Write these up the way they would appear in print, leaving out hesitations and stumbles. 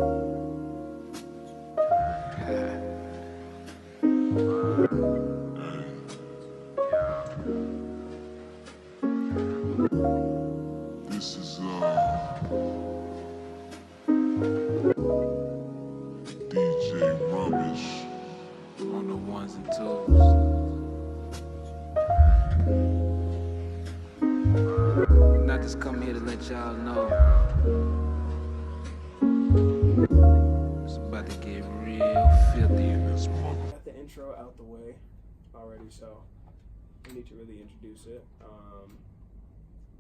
This is DJ Rubbish on the ones and twos. And I just come here to let y'all know it's about to get real filthy in this mother. Got the intro out the way already, so we need to really introduce it.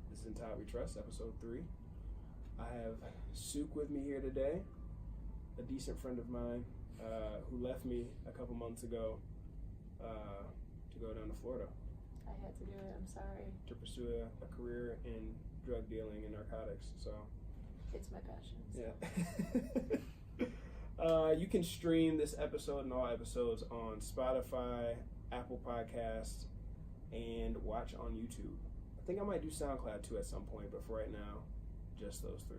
This is In Todd We Trust, episode 3. I have Sukie with me here today, a decent friend of mine who left me a couple months ago to go down to Florida. I had to do it, I'm sorry. To pursue a career in drug dealing and narcotics, so. It's my passion. Yeah. You can stream this episode and all episodes on Spotify, Apple Podcasts, and watch on YouTube. I think I might do SoundCloud too at some point, but for right now, just those 3.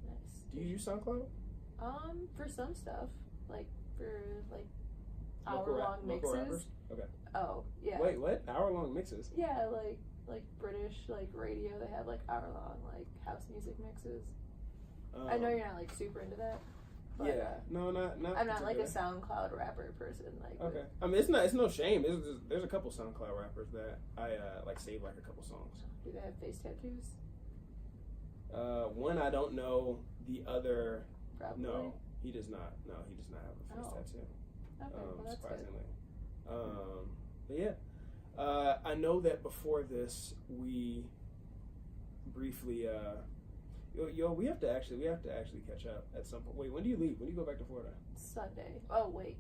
Nice. Do you use SoundCloud? For some stuff, like for Local hour-long mixes. rappers? Okay. Oh, yeah. Wait, what? Hour-long mixes? Yeah, like British radio. They have hour-long house music mixes. I know you're not super into that. But, yeah. No, not. I'm not a particularly. SoundCloud rapper person. Okay. I mean, it's no shame. There's a couple SoundCloud rappers that I save a couple songs. Do they have face tattoos? One I don't know. The other, Probably. no, he does not. No, he does not have a face tattoo. Okay, well, that's surprisingly. But yeah, I know that before this we briefly we have to actually catch up at some point. Wait, when do you leave? When do you go back to Florida? Sunday. Oh wait,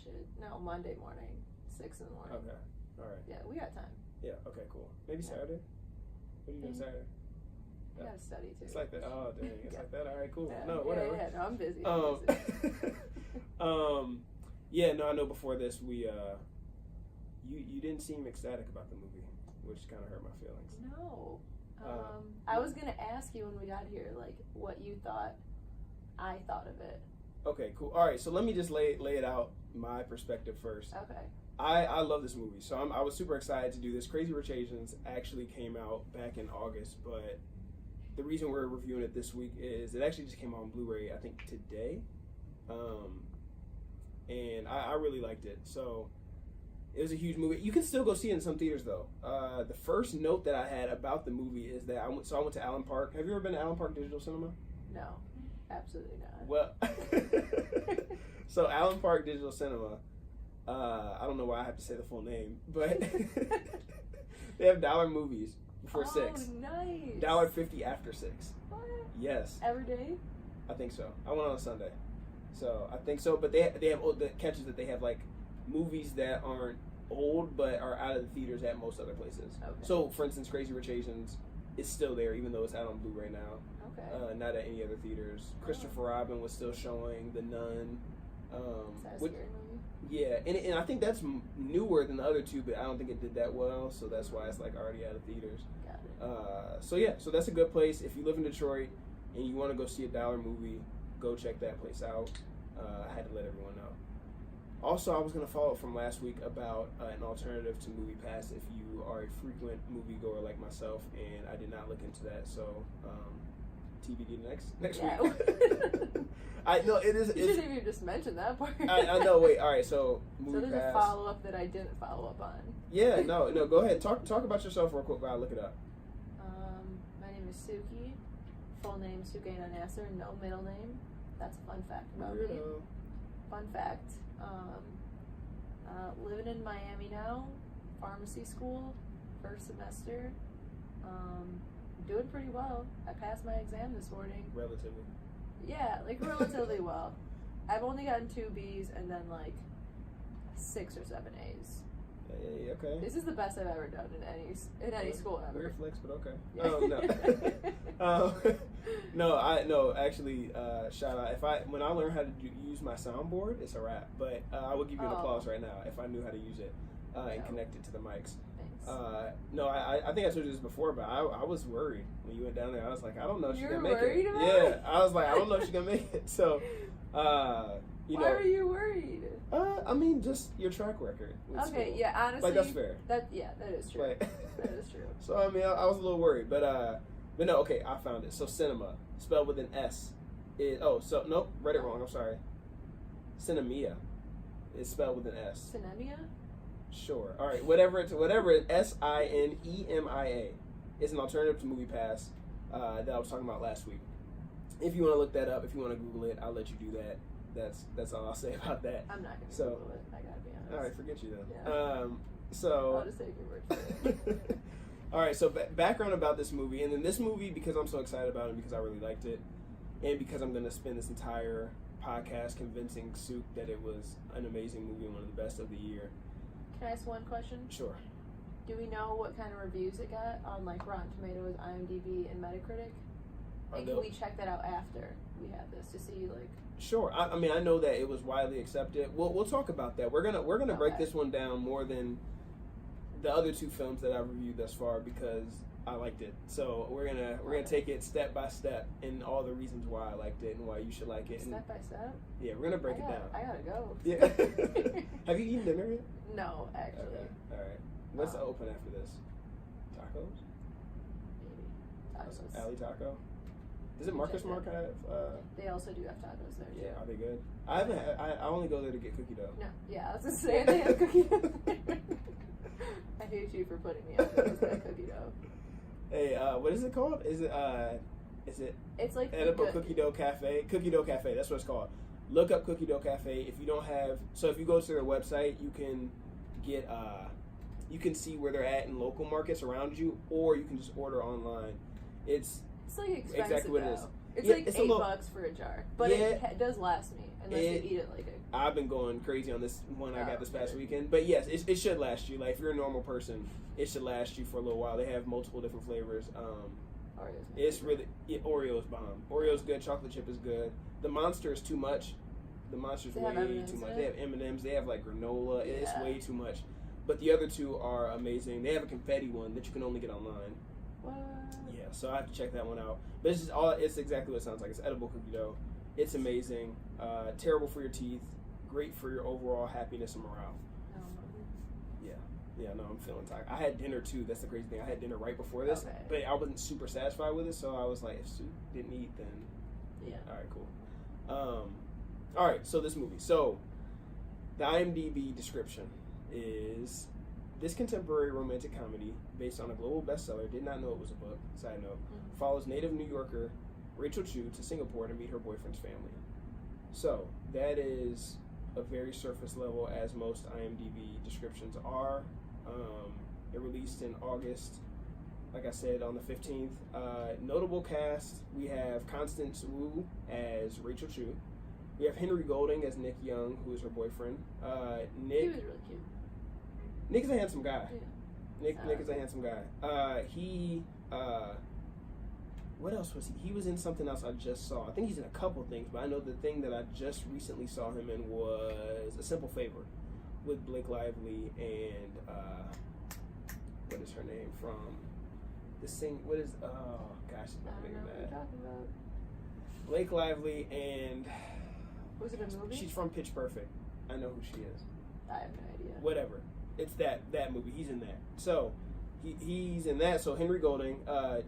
shit. No, Monday morning, 6 in the morning. Okay, all right. Yeah, we got time. Yeah, okay, cool. Maybe Saturday. What are you doing Saturday? I gotta study too. It's like that. Oh dang, it's like that. All right, cool. Yeah, No, whatever. Yeah, no, I'm busy. Yeah, no, I know before this we you didn't seem ecstatic about the movie, which kind of hurt my feelings. No. I was gonna ask you when we got here, what you thought. I thought of it. Okay, cool. All right, so let me just lay it out my perspective first. Okay. I love this movie, so I was super excited to do this. Crazy Rich Asians actually came out back in August, but the reason we're reviewing it this week is it actually just came out on Blu-ray, I think today, and I really liked it. So it was a huge movie. You can still go see it in some theaters though. The first note that I had about the movie is that I went to Allen Park. Have you ever been to Allen Park Digital Cinema? No, absolutely not. Well, so Allen Park Digital Cinema. I don't know why I have to say the full name, but they have $1 movies before 6. Oh, nice. $1.50 after 6. What? Yes. Every day? I think so. I went on a Sunday, so I think so. But they have the catches that they have movies that aren't old but are out of the theaters at most other places. Okay. So, for instance, Crazy Rich Asians is still there, even though it's out on Blu-ray now. Okay. Not at any other theaters. Christopher Robin was still showing. The Nun. Is that a scary movie? Yeah, and I think that's newer than the other 2, but I don't think it did that well, so that's why it's already out of theaters. Got it. So that's a good place. If you live in Detroit and you want to go see a $1 movie, go check that place out. I had to let everyone know. Also, I was going to follow up from last week about an alternative to MoviePass if you are a frequent moviegoer like myself, and I did not look into that, so TBD next week. I know it is. You shouldn't even just mention that part. I know. Wait. All right. So there's a follow up that I didn't follow up on. Yeah. No. Go ahead. Talk about yourself real quick while I look it up. My name is Sukie. Full name Sukie Nasser. No middle name. That's a fun fact about me. Fun fact. Living in Miami now. Pharmacy school. First semester. Doing pretty well. I passed my exam this morning. Relatively. Yeah, relatively well. I've only gotten 2 B's and then 6 or 7 A's. Hey, okay. This is the best I've ever done in any school ever. Weird flex, but okay. Yeah. No. Actually, shout out. When I learn how to use my soundboard, it's a wrap. But I would give you an applause right now if I knew how to use it and connect it to the mics. Thanks. No, I think I told you this before, but I was worried when you went down there. I was like, I don't know if she's You're gonna make worried it. about Yeah, it? I was like, I don't know if she's gonna make it. So, you Why know, were you worried? I mean, just your track record. with Okay, school. yeah, honestly, Like that's fair. That is true. Like, That is true. So I mean, I was a little worried, but no, okay, I found it. So cinema, spelled with an S, is nope, read it wrong. I'm sorry. Cinemia is spelled with an S. Cinemia? Sure. All right. Whatever it's SINEMIA. It's an alternative to MoviePass that I was talking about last week. If you want to look that up, if you want to Google it, I'll let you do that. That's all I'll say about that. I'm not gonna So- Google it. I gotta be honest. All right, forget you then. Yeah. So. I'll just take your word for it. All right. So background about this movie, and then this movie because I'm so excited about it, because I really liked it, and because I'm gonna spend this entire podcast convincing Suke that it was an amazing movie and one of the best of the year. Can I ask one question? Sure. Do we know what kind of reviews it got on like Rotten Tomatoes, IMDb, and Metacritic? And can we check that out after we have this to see like? Sure. I mean, I know that it was widely accepted. We'll talk about that. We're gonna break Okay. this one down more than the other two films that I've reviewed thus far because I liked it. So we're gonna take it step by step and all the reasons why I liked it and why you should like it. And Step by step. yeah, we're gonna break it down. I gotta go. Yeah. Have you eaten dinner yet? No, actually. Okay. All right. What's open after this? Tacos? Maybe. Tacos. Alley Taco? Does it Marcus Mark have? They also do have tacos there too. Yeah. Are they good? I haven't. I only go there to get cookie dough. No. Yeah, I was just saying they have cookie dough. I hate you for putting me on because that cookie dough. Hey, what is it called? Is it It's like Edible Cookie Dough Cafe? Cookie Dough Cafe. That's what it's called. Look up Cookie Dough Cafe. If you don't have, so if you go to their website, you can get you can see where they're at in local markets around you, or you can just order online. It's like expensive exactly what it is. though. It's Yeah, like it's $8 for a jar, but Yeah. it does last me unless you eat it like a. I've been going crazy on this one I got this past good. weekend. But yes, it should last you. Like, if you're a normal person, it should last you for a little while. They have multiple different flavors. Oreos. It's really... Oreo's bomb. Oreo's good. Chocolate chip is good. The Monster is too much. The Monster's They way have M&Ms too much. in They it? have M&Ms. They have, like, granola. It's Yeah. way too much. But the other two are amazing. They have a confetti one that you can only get online. What? Yeah, so I have to check that one out. But it's exactly what it sounds like. It's edible cookie dough. It's amazing. Terrible for your teeth. Great for your overall happiness and morale. No. Yeah, no, I'm feeling tired. I had dinner too. That's the crazy thing. I had dinner right before this, Okay. but I wasn't super satisfied with it. So I was like, if Sue didn't eat, then Yeah. all right, cool. All right, so this movie. So the IMDb description is this contemporary romantic comedy based on a global bestseller. Did not know it was a book. Side note. Follows native New Yorker Rachel Chu to Singapore to meet her boyfriend's family. So that is a very surface level, as most IMDb descriptions are. It released in August, like I said, on the 15th. Notable cast, we have Constance Wu as Rachel Chu. We have Henry Golding as Nick Young, who is her boyfriend. He Nick was really cute. Nick is a handsome guy. Yeah. Nick is a handsome guy. What else was he? He was in something else I just saw. I think he's in a couple things, but I know the thing that I just recently saw him in was A Simple Favor with Blake Lively and what is her name from the sing? What is? Oh gosh, it's I not don't know what you're mad. talking about. Blake Lively and Was it a movie? she's from Pitch Perfect. I know who she is. I have no idea. Whatever. It's that movie. He's in that. So he's in that. So Henry Golding,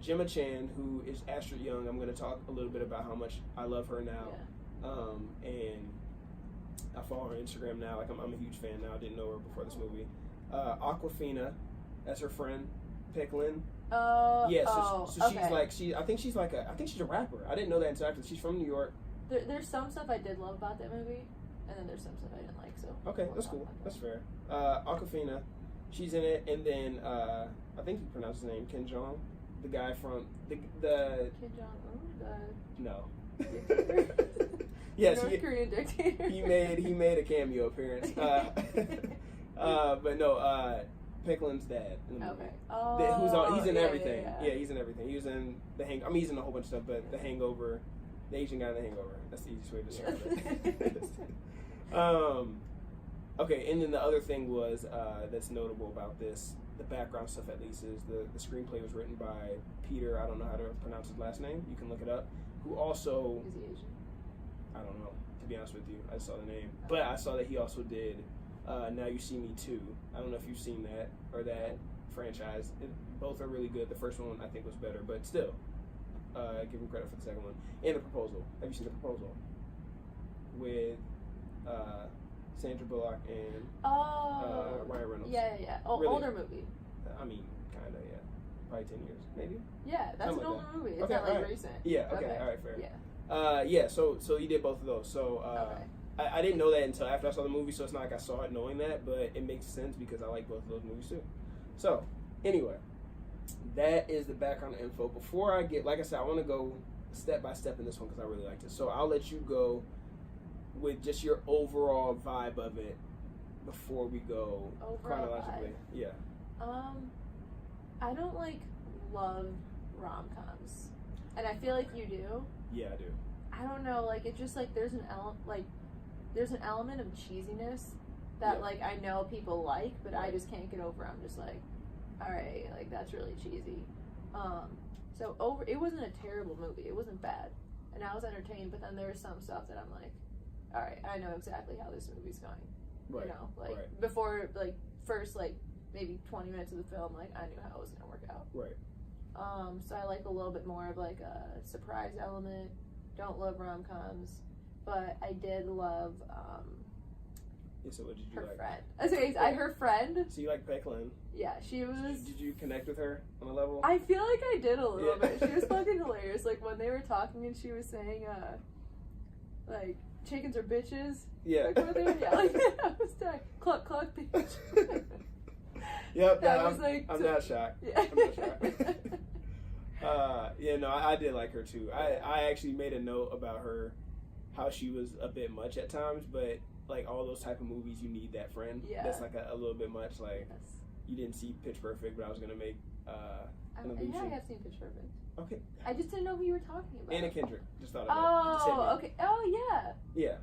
Gemma Chan, who is Astrid Young. I'm going to talk a little bit about how much I love her now. Yeah. And I follow her on Instagram now. Like I'm a huge fan now. I didn't know her before this movie. Aquafina, as her friend, Picklin. Yeah. So okay. she's I think she's a rapper. I didn't know that until after. She's from New York. There's some stuff I did love about that movie, and then there's some stuff I didn't like. So Okay, that's cool. That's fair. Aquafina, she's in it, and then I think you pronounce his name Kim Jong, the guy from the Kim Jong-un, no. the dictator. Yes, North Korean dictator. he made a cameo appearance. But no, Picklin's dad. In the movie. Okay. Oh, He's in everything. Yeah. Yeah, he's in everything. He was in he's in a whole bunch of stuff, but The Hangover, the Asian guy in The Hangover. That's the easiest way to describe it. Okay, and then the other thing was that's notable about this the background stuff at least is the screenplay was written by Peter. I don't know how to pronounce his last name. You can look it up. Who also? Is he Asian? I don't know. To be honest with you, I saw the name, but I saw that he also did Now You See Me Too. I don't know if you've seen that or that franchise. Both are really good. The first one I think was better, but still, give him credit for the second one. And The Proposal. Have you seen The Proposal? With Sandra Bullock and Ryan Reynolds. Yeah. Really? Older movie. I mean, kind of, yeah. Probably 10 years, maybe? Yeah, that's Something an like older that. movie. It's Okay, not like alright. recent. Yeah, okay, alright, fair. Yeah. So you did both of those. So I didn't know that until after I saw the movie, so it's not like I saw it knowing that, but it makes sense because I like both of those movies too. So, anyway, that is the background info. Before I get, like I said, I want to go step by step in this one because I really liked it. So I'll let you go with just your overall vibe of it before we go chronologically. Vibe. Yeah. I don't love rom-coms, and I feel like you do. Yeah, I do. I don't know, it's just there's an element of cheesiness that I know people like, but I just can't get over. I'm just alright, that's really cheesy. So it wasn't a terrible movie. It wasn't bad, and I was entertained. But then there was some stuff that I'm alright, I know exactly how this movie's going. Right. You know, right. before first maybe 20 minutes of the film, I knew how it was gonna work out. Right. So I like a little bit more of a surprise element. Don't love rom-coms, but I did love Yeah, so what did you her like? friend. Her friend. So you like Peklin? Yeah, she was. Did you connect with her on a level? I feel like I did a little bit. She was fucking hilarious. When they were talking and she was saying, chickens are bitches. Yeah. What they were yelling. I was like, cluck, cluck, bitch. Yep. That No, was I'm not shocked. Yeah. I'm not shocked. Yeah, no, I did like her too. I actually made a note about her, how she was a bit much at times, but all those type of movies, you need that friend. Yeah. That's a little bit much. Yes. You didn't see Pitch Perfect, but I was gonna make an illusion. Yeah, I have seen Pitch Perfect. Okay. I just didn't know who you were talking about. Anna Kendrick. Just thought of it. Just hit me. Okay. Oh, yeah. Yeah.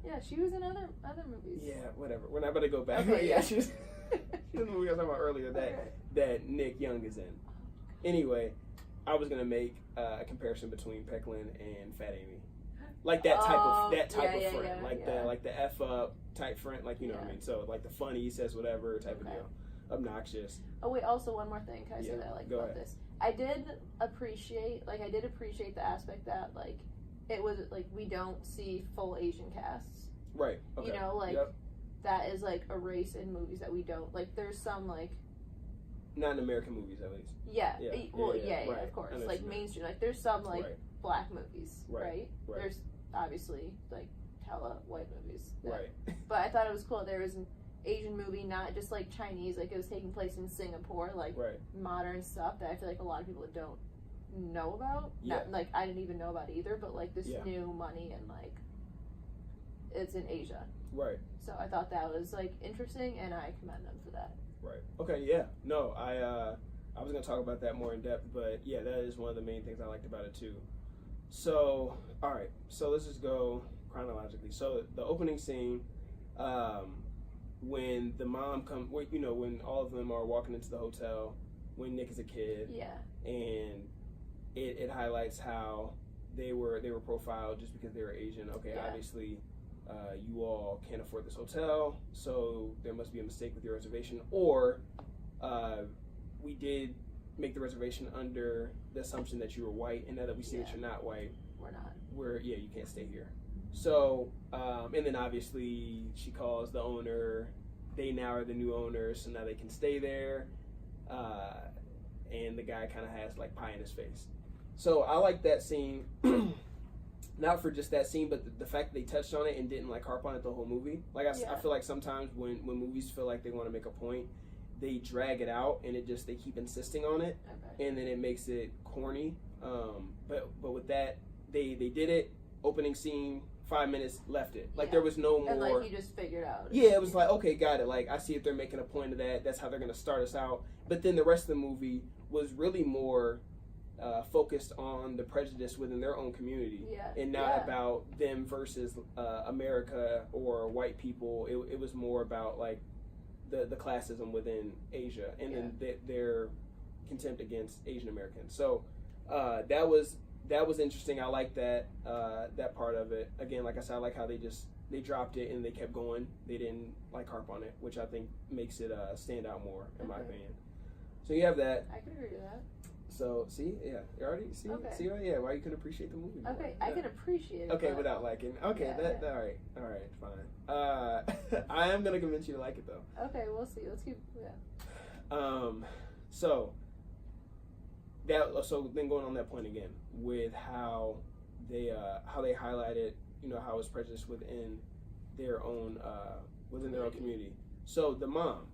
Yeah, she was in other movies. Yeah, whatever. We're not going to go back. Okay, Yeah, she's the movie I was talking about earlier that Nick Young is in. Anyway, I was going to make a comparison between Peklin and Fat Amy. That type of friend. The F up type friend, you know what I mean? So the funny, he says whatever type of deal. Obnoxious. Oh wait, also one more thing. Can I say that I liked about ahead. this? I did appreciate the aspect that it was we don't see full Asian casts. Right. Okay. You know, Yep. that is a race in movies that we don't there's some not in American movies at least. yeah, Right. of course, Understood. mainstream there's some Right. black movies, Right. There's obviously hella white movies, Right. But I thought it was cool there was an Asian movie, not just Chinese, it was taking place in Singapore, right. modern stuff that I feel a lot of people don't know about. Yeah. Not, I didn't even know about either, but this Yeah. new money and it's in Asia. Right. So I thought that was interesting, and I commend them for that. Right. Okay. Yeah. No, I was gonna talk about that more in depth, but yeah, that is one of the main things I liked about it too. So, all right. So let's just go chronologically. So the opening scene, when the mom when all of them are walking into the hotel, when Nick is a kid, Yeah. and it highlights how they were profiled just because they were Asian. Okay, Yeah. obviously. You all can't afford this hotel, so there must be a mistake with your reservation, or we did make the reservation under the assumption that you were white, and now that we see that you're not white, We're not. you can't stay here. So, and then obviously she calls the owner. They now are the new owners, so now they can stay there. And the guy kind of has pie in his face. So I like that scene. Not for just that scene, but the fact that they touched on it and didn't harp on it the whole movie. I feel like sometimes when movies feel like they want to make a point, they drag it out and they keep insisting on it, Okay. and then it makes it corny. But with that, they did it. Opening scene, 5 minutes, left it. There was no more. And you just figured out. Yeah, it was okay, got it. I see if they're making a point of that. That's how they're gonna start us out. But then the rest of the movie was really more focused on the prejudice within their own community, and not about them versus America or white people. It was more about the classism within Asia, and then their contempt against Asian Americans. So that was interesting. I like that part of it. Again, like I said, I like how they dropped it and they kept going. They didn't like harp on it, which I think makes it stand out more, in my opinion. So you have that. I can agree with that. So see, yeah, you already see, why you can appreciate the movie more. Okay, I can appreciate it. Okay, without liking. Okay, all right, fine. I am gonna convince you to like it though. Okay, we'll see. Let's keep. Yeah. So then going on that point again with how they highlighted, how it's prejudice within their own community. So the mom,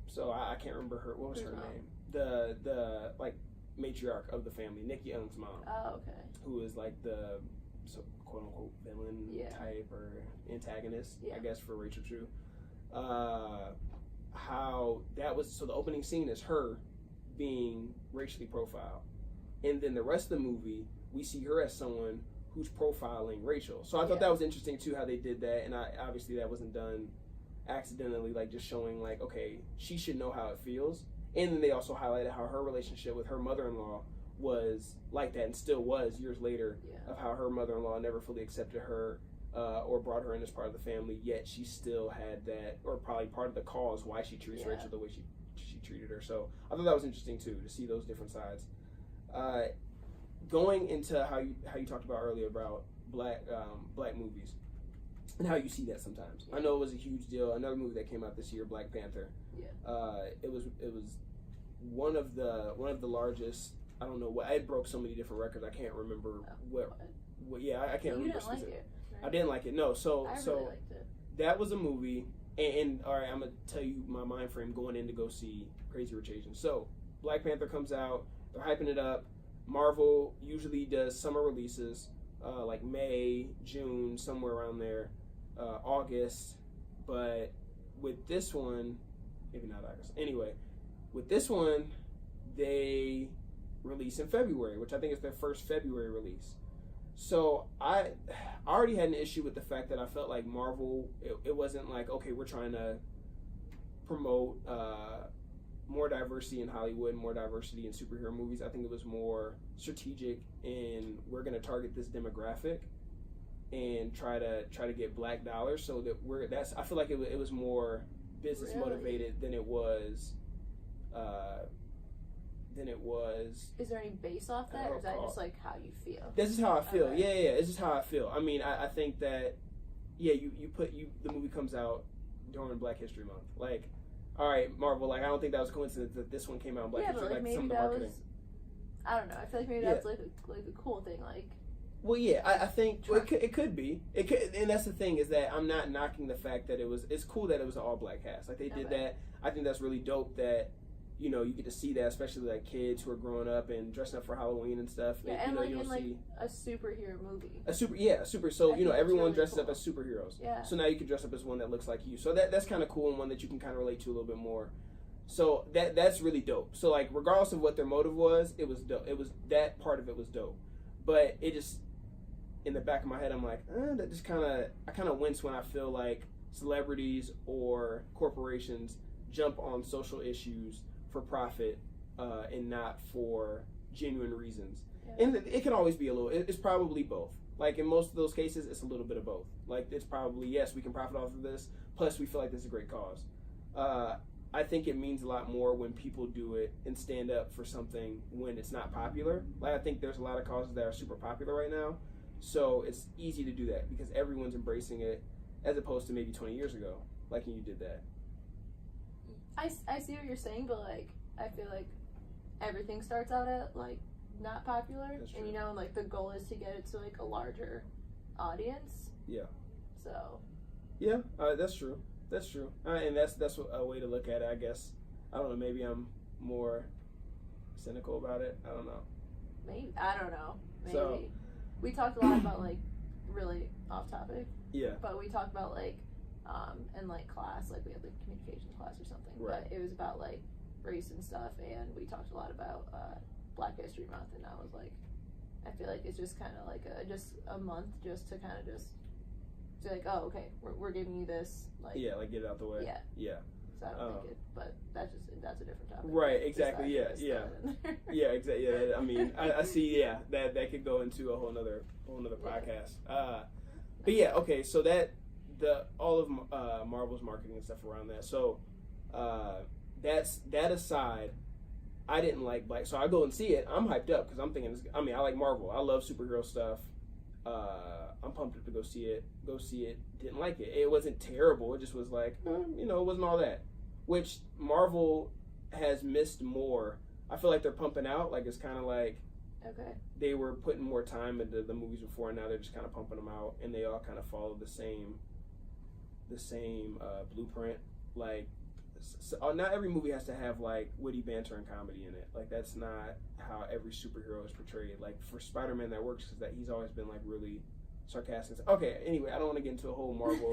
so I can't remember what was her name? The like matriarch of the family, Nick Young's mom. Oh, okay. Who is like the quote unquote villain type or antagonist, I guess, for Rachel Chu. How that was, so the opening scene is her being racially profiled, and then the rest of the movie we see her as someone who's profiling Rachel. So I thought that was interesting too, how they did that, and obviously that wasn't done accidentally, like just showing like, okay, she should know how it feels. And then they also highlighted how her relationship with her mother-in-law was like that, and still was years later, of how her mother-in-law never fully accepted her or brought her in as part of the family, yet she still had that, or probably part of the cause why she treats Rachel the way she treated her. So I thought that was interesting too, to see those different sides. Going into how you talked about earlier about black movies and how you see that sometimes. I know it was a huge deal. Another movie that came out this year, Black Panther. It was one of the largest. I don't know what, it broke so many different records. I can't remember what. I can't remember. You didn't like it, right? I didn't like it. No, I really liked it. That was a movie, and all right, I'm gonna tell you my mind frame going in to go see Crazy Rich Asians. So Black Panther comes out, they're hyping it up. Marvel usually does summer releases, like May, June, somewhere around there, August. But with this one, maybe not August. Anyway, with this one, they release in February, which I think is their first February release. So I already had an issue with the fact that I felt like Marvel, it wasn't like, okay, we're trying to promote more diversity in Hollywood, more diversity in superhero movies. I think it was more strategic in, we're going to target this demographic and try to get black dollars, so that I feel like it was more business motivated than it was. Is there any base off that, or is that just like how you feel? This is how I feel. Okay. Yeah. This is how I feel. I mean, I think that the movie comes out during Black History Month. Like, all right, Marvel. Like, I don't think that was a coincidence that this one came out in Black History. But like maybe some of the that marketing. was. I don't know. I feel like maybe that's like a cool thing. Like. Well, yeah, I think it could be. It could, and that's the thing, is that I'm not knocking the fact that it's cool that it was an all black cast. Like, they did that. I think that's really dope that, you get to see that, especially like kids who are growing up and dressing up for Halloween and stuff. Yeah, and you in see a superhero movie. a super. So everyone really dresses cool. up as superheroes. Yeah. So now you can dress up as one that looks like you. So that's kind of cool, and one that you can kind of relate to a little bit more. So that's really dope. So like, regardless of what their motive was, it was dope. It was, that part of it was dope. But it just, in the back of my head, I'm like, that just I kind of wince when I feel like celebrities or corporations jump on social issues for profit and not for genuine reasons. Yeah. And it can always be a little, it's probably both. Like, in most of those cases, it's a little bit of both. Like, it's probably, yes, we can profit off of this, plus we feel like this is a great cause. I think it means a lot more when people do it and stand up for something when it's not popular. Like, I think there's a lot of causes that are super popular right now, so it's easy to do that because everyone's embracing it, as opposed to maybe 20 years ago, like when you did that. I see what you're saying, but like, I feel like everything starts out at like not popular, and like the goal is to get it to like a larger audience. Yeah. So. Yeah, that's true. That's true, and that's a way to look at it, I guess. I don't know. Maybe I'm more cynical about it. I don't know. Maybe I don't know. Maybe so, we talked a lot about like really off topic. Yeah. But we talked about like in like class, like we had like communications class or something. Right. But it was about like race and stuff, and we talked a lot about Black History Month, and I was like, I feel like it's just kind of like just a month just to kind of just. So like, oh, okay, we're giving you this, like... Yeah, like, get it out the way. Yeah. Yeah. I don't think it. But that's a different topic. Right. Exactly. Just Yeah. throw it in there. Yeah. Exactly. Yeah. I mean, I see. Yeah. That could go into a whole nother podcast. But yeah. Okay. So all of Marvel's marketing and stuff around that. So that aside, I didn't like Black. So I go and see it. I'm hyped up because I'm thinking. I mean, I like Marvel. I love superhero stuff. I'm pumped up to go see it. Didn't like it. It wasn't terrible. It just was like, it wasn't all that. Which Marvel has missed more. I feel like they're pumping out. Like it's kind of like they were putting more time into the movies before, and now they're just kind of pumping them out, and they all kind of follow the same blueprint. Like, not every movie has to have like witty banter and comedy in it. Like that's not how every superhero is portrayed. Like for Spider-Man, that works because that he's always been like really sarcastic. Okay, anyway, I don't want to get into a whole Marvel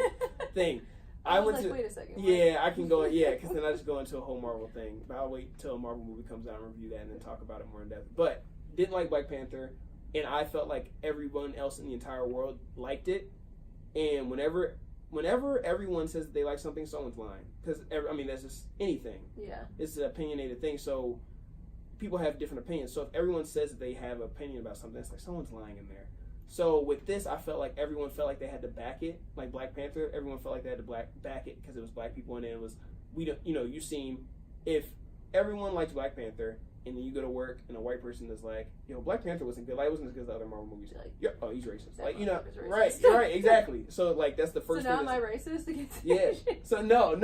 thing. I was like, wait a second. Yeah, I can go. Yeah, because then I just go into a whole Marvel thing. But I'll wait till a Marvel movie comes out and review that, and then talk about it more in depth. But didn't like Black Panther, and I felt like everyone else in the entire world liked it. And whenever everyone says that they like something, someone's lying. Because that's just anything. Yeah, it's an opinionated thing. So people have different opinions. So if everyone says that they have an opinion about something, it's like someone's lying in there. So with this, I felt like everyone felt like they had to back it. Like Black Panther, everyone felt like they had to back it because it was black people, and it was if everyone likes Black Panther, and then you go to work and a white person is like, Black Panther wasn't good. Like it wasn't as good as the other Marvel movies. Like, he's racist. Like racist. right, exactly. So like that's the first. So now thing am I racist against? Yeah. So no,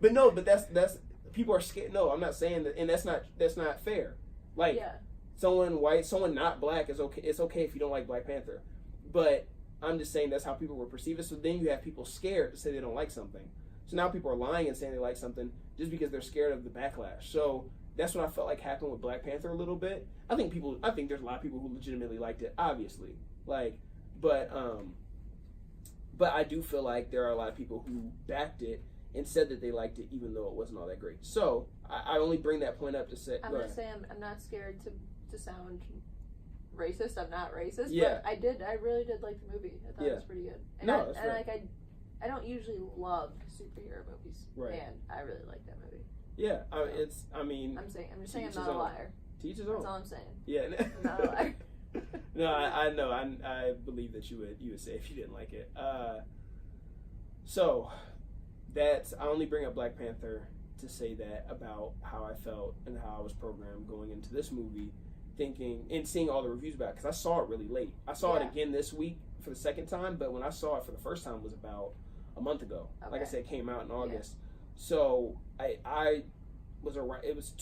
but that's people are scared. No, I'm not saying that, and that's not fair. Like. Yeah. Someone white, someone not black is okay. It's okay if you don't like Black Panther, but I'm just saying that's how people will perceive it. So then you have people scared to say they don't like something. So now people are lying and saying they like something just because they're scared of the backlash. So that's what I felt like happened with Black Panther a little bit. I think there's a lot of people who legitimately liked it, obviously. But I do feel like there are a lot of people who backed it and said that they liked it even though it wasn't all that great. So I only bring that point up to say. I'm gonna say I'm not scared to sound racist. I'm not racist, yeah. But I really did like the movie. I thought it was pretty good. And I don't usually love superhero movies, right? And I really like that movie. Yeah, I'm just saying I'm not a liar. Teach his own. That's all I'm saying. Yeah, I'm not a liar. No, I know. I believe that you would say if you didn't like it. So I only bring up Black Panther to say that about how I felt and how I was programmed going into this movie. Thinking and seeing all the reviews about it, because I saw it really late. I saw it again this week for the second time, but when I saw it for the first time was about a month ago. Okay. Like I said, it came out in August. So I was around. It was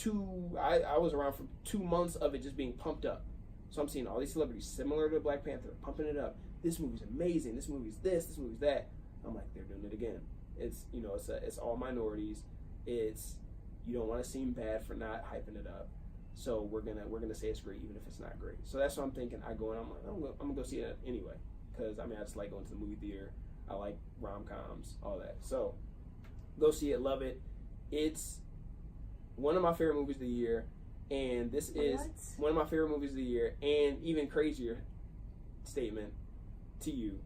I was around for 2 months of it just being pumped up. So I'm seeing all these celebrities similar to Black Panther pumping it up. This movie's amazing. This movie's this. This movie's that. I'm like, they're doing it again. It's it's all minorities. It's you don't want to seem bad for not hyping it up. So we're gonna say it's great even if it's not great. So that's what I'm thinking. I'm gonna go see it anyway because I just like going to the movie theater. I like rom-coms, all that. So go see it, love it. It's one of my favorite movies of the year, and this is one of my favorite movies of the year. And even crazier statement to you: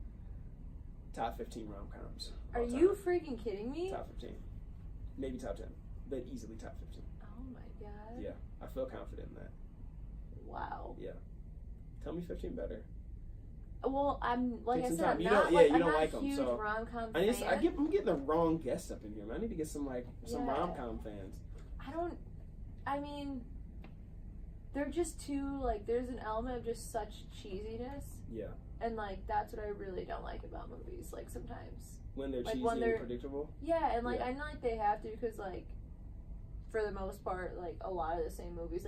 top 15 rom-coms. Are you freaking kidding me? Top 15, maybe top 10, but easily top 15. Oh my god. Yeah. I feel confident in that. Wow. Yeah. Tell me 15 better. Well, I'm like I said, I'm you not don't, like you I'm don't not like a huge them, so rom-com I'm fan. getting the wrong guests up in here, man. I need to get some rom-com fans. I mean, they're just too there's an element of just such cheesiness. Yeah. And that's what I really don't like about movies. Like sometimes when they're cheesy and predictable. Yeah, and I know they have to because for the most part, a lot of the same movies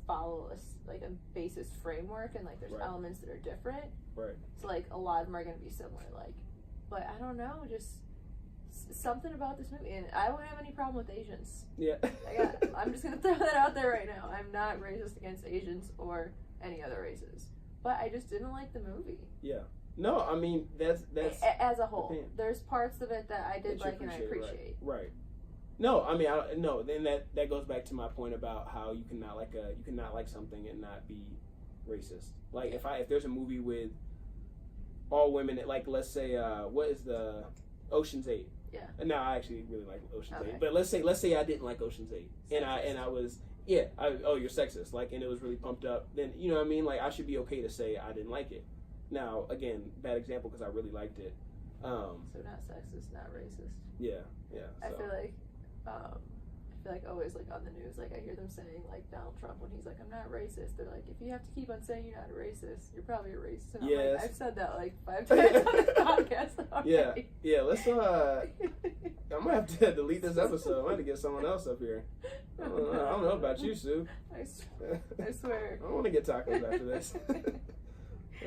follow a basis framework, and there's elements that are different. Right. So a lot of them are going to be similar. But I don't know, just something about this movie, and I don't have any problem with Asians. Yeah. I'm just going to throw that out there right now. I'm not racist against Asians or any other races, but I just didn't like the movie. Yeah. No, that's as a whole. There's parts of it that I did like and I appreciate. Right. No, no. Then that goes back to my point about how you cannot like something and not be racist. If there's a movie with all women, let's say what is the Ocean's 8? Yeah. And now I actually really like Ocean's Okay. 8. But let's say I didn't like Ocean's 8, and I was you're sexist, like, and it was really pumped up. Then you know what I mean? Like, I should be okay to say I didn't like it. Now, again, bad example because I really liked it. So not sexist, not racist. Yeah. So. I feel like always like on the news, like I hear them saying like Donald Trump when he's like, I'm not racist. They're like, if you have to keep on saying you're not a racist, you're probably a racist. And I'm like, I've said that like 5 times on this podcast already. Yeah. Let's I'm gonna have to delete this episode. I'm gonna have to get someone else up here. I don't know about you, Sue. I swear. I want to get tacos after this.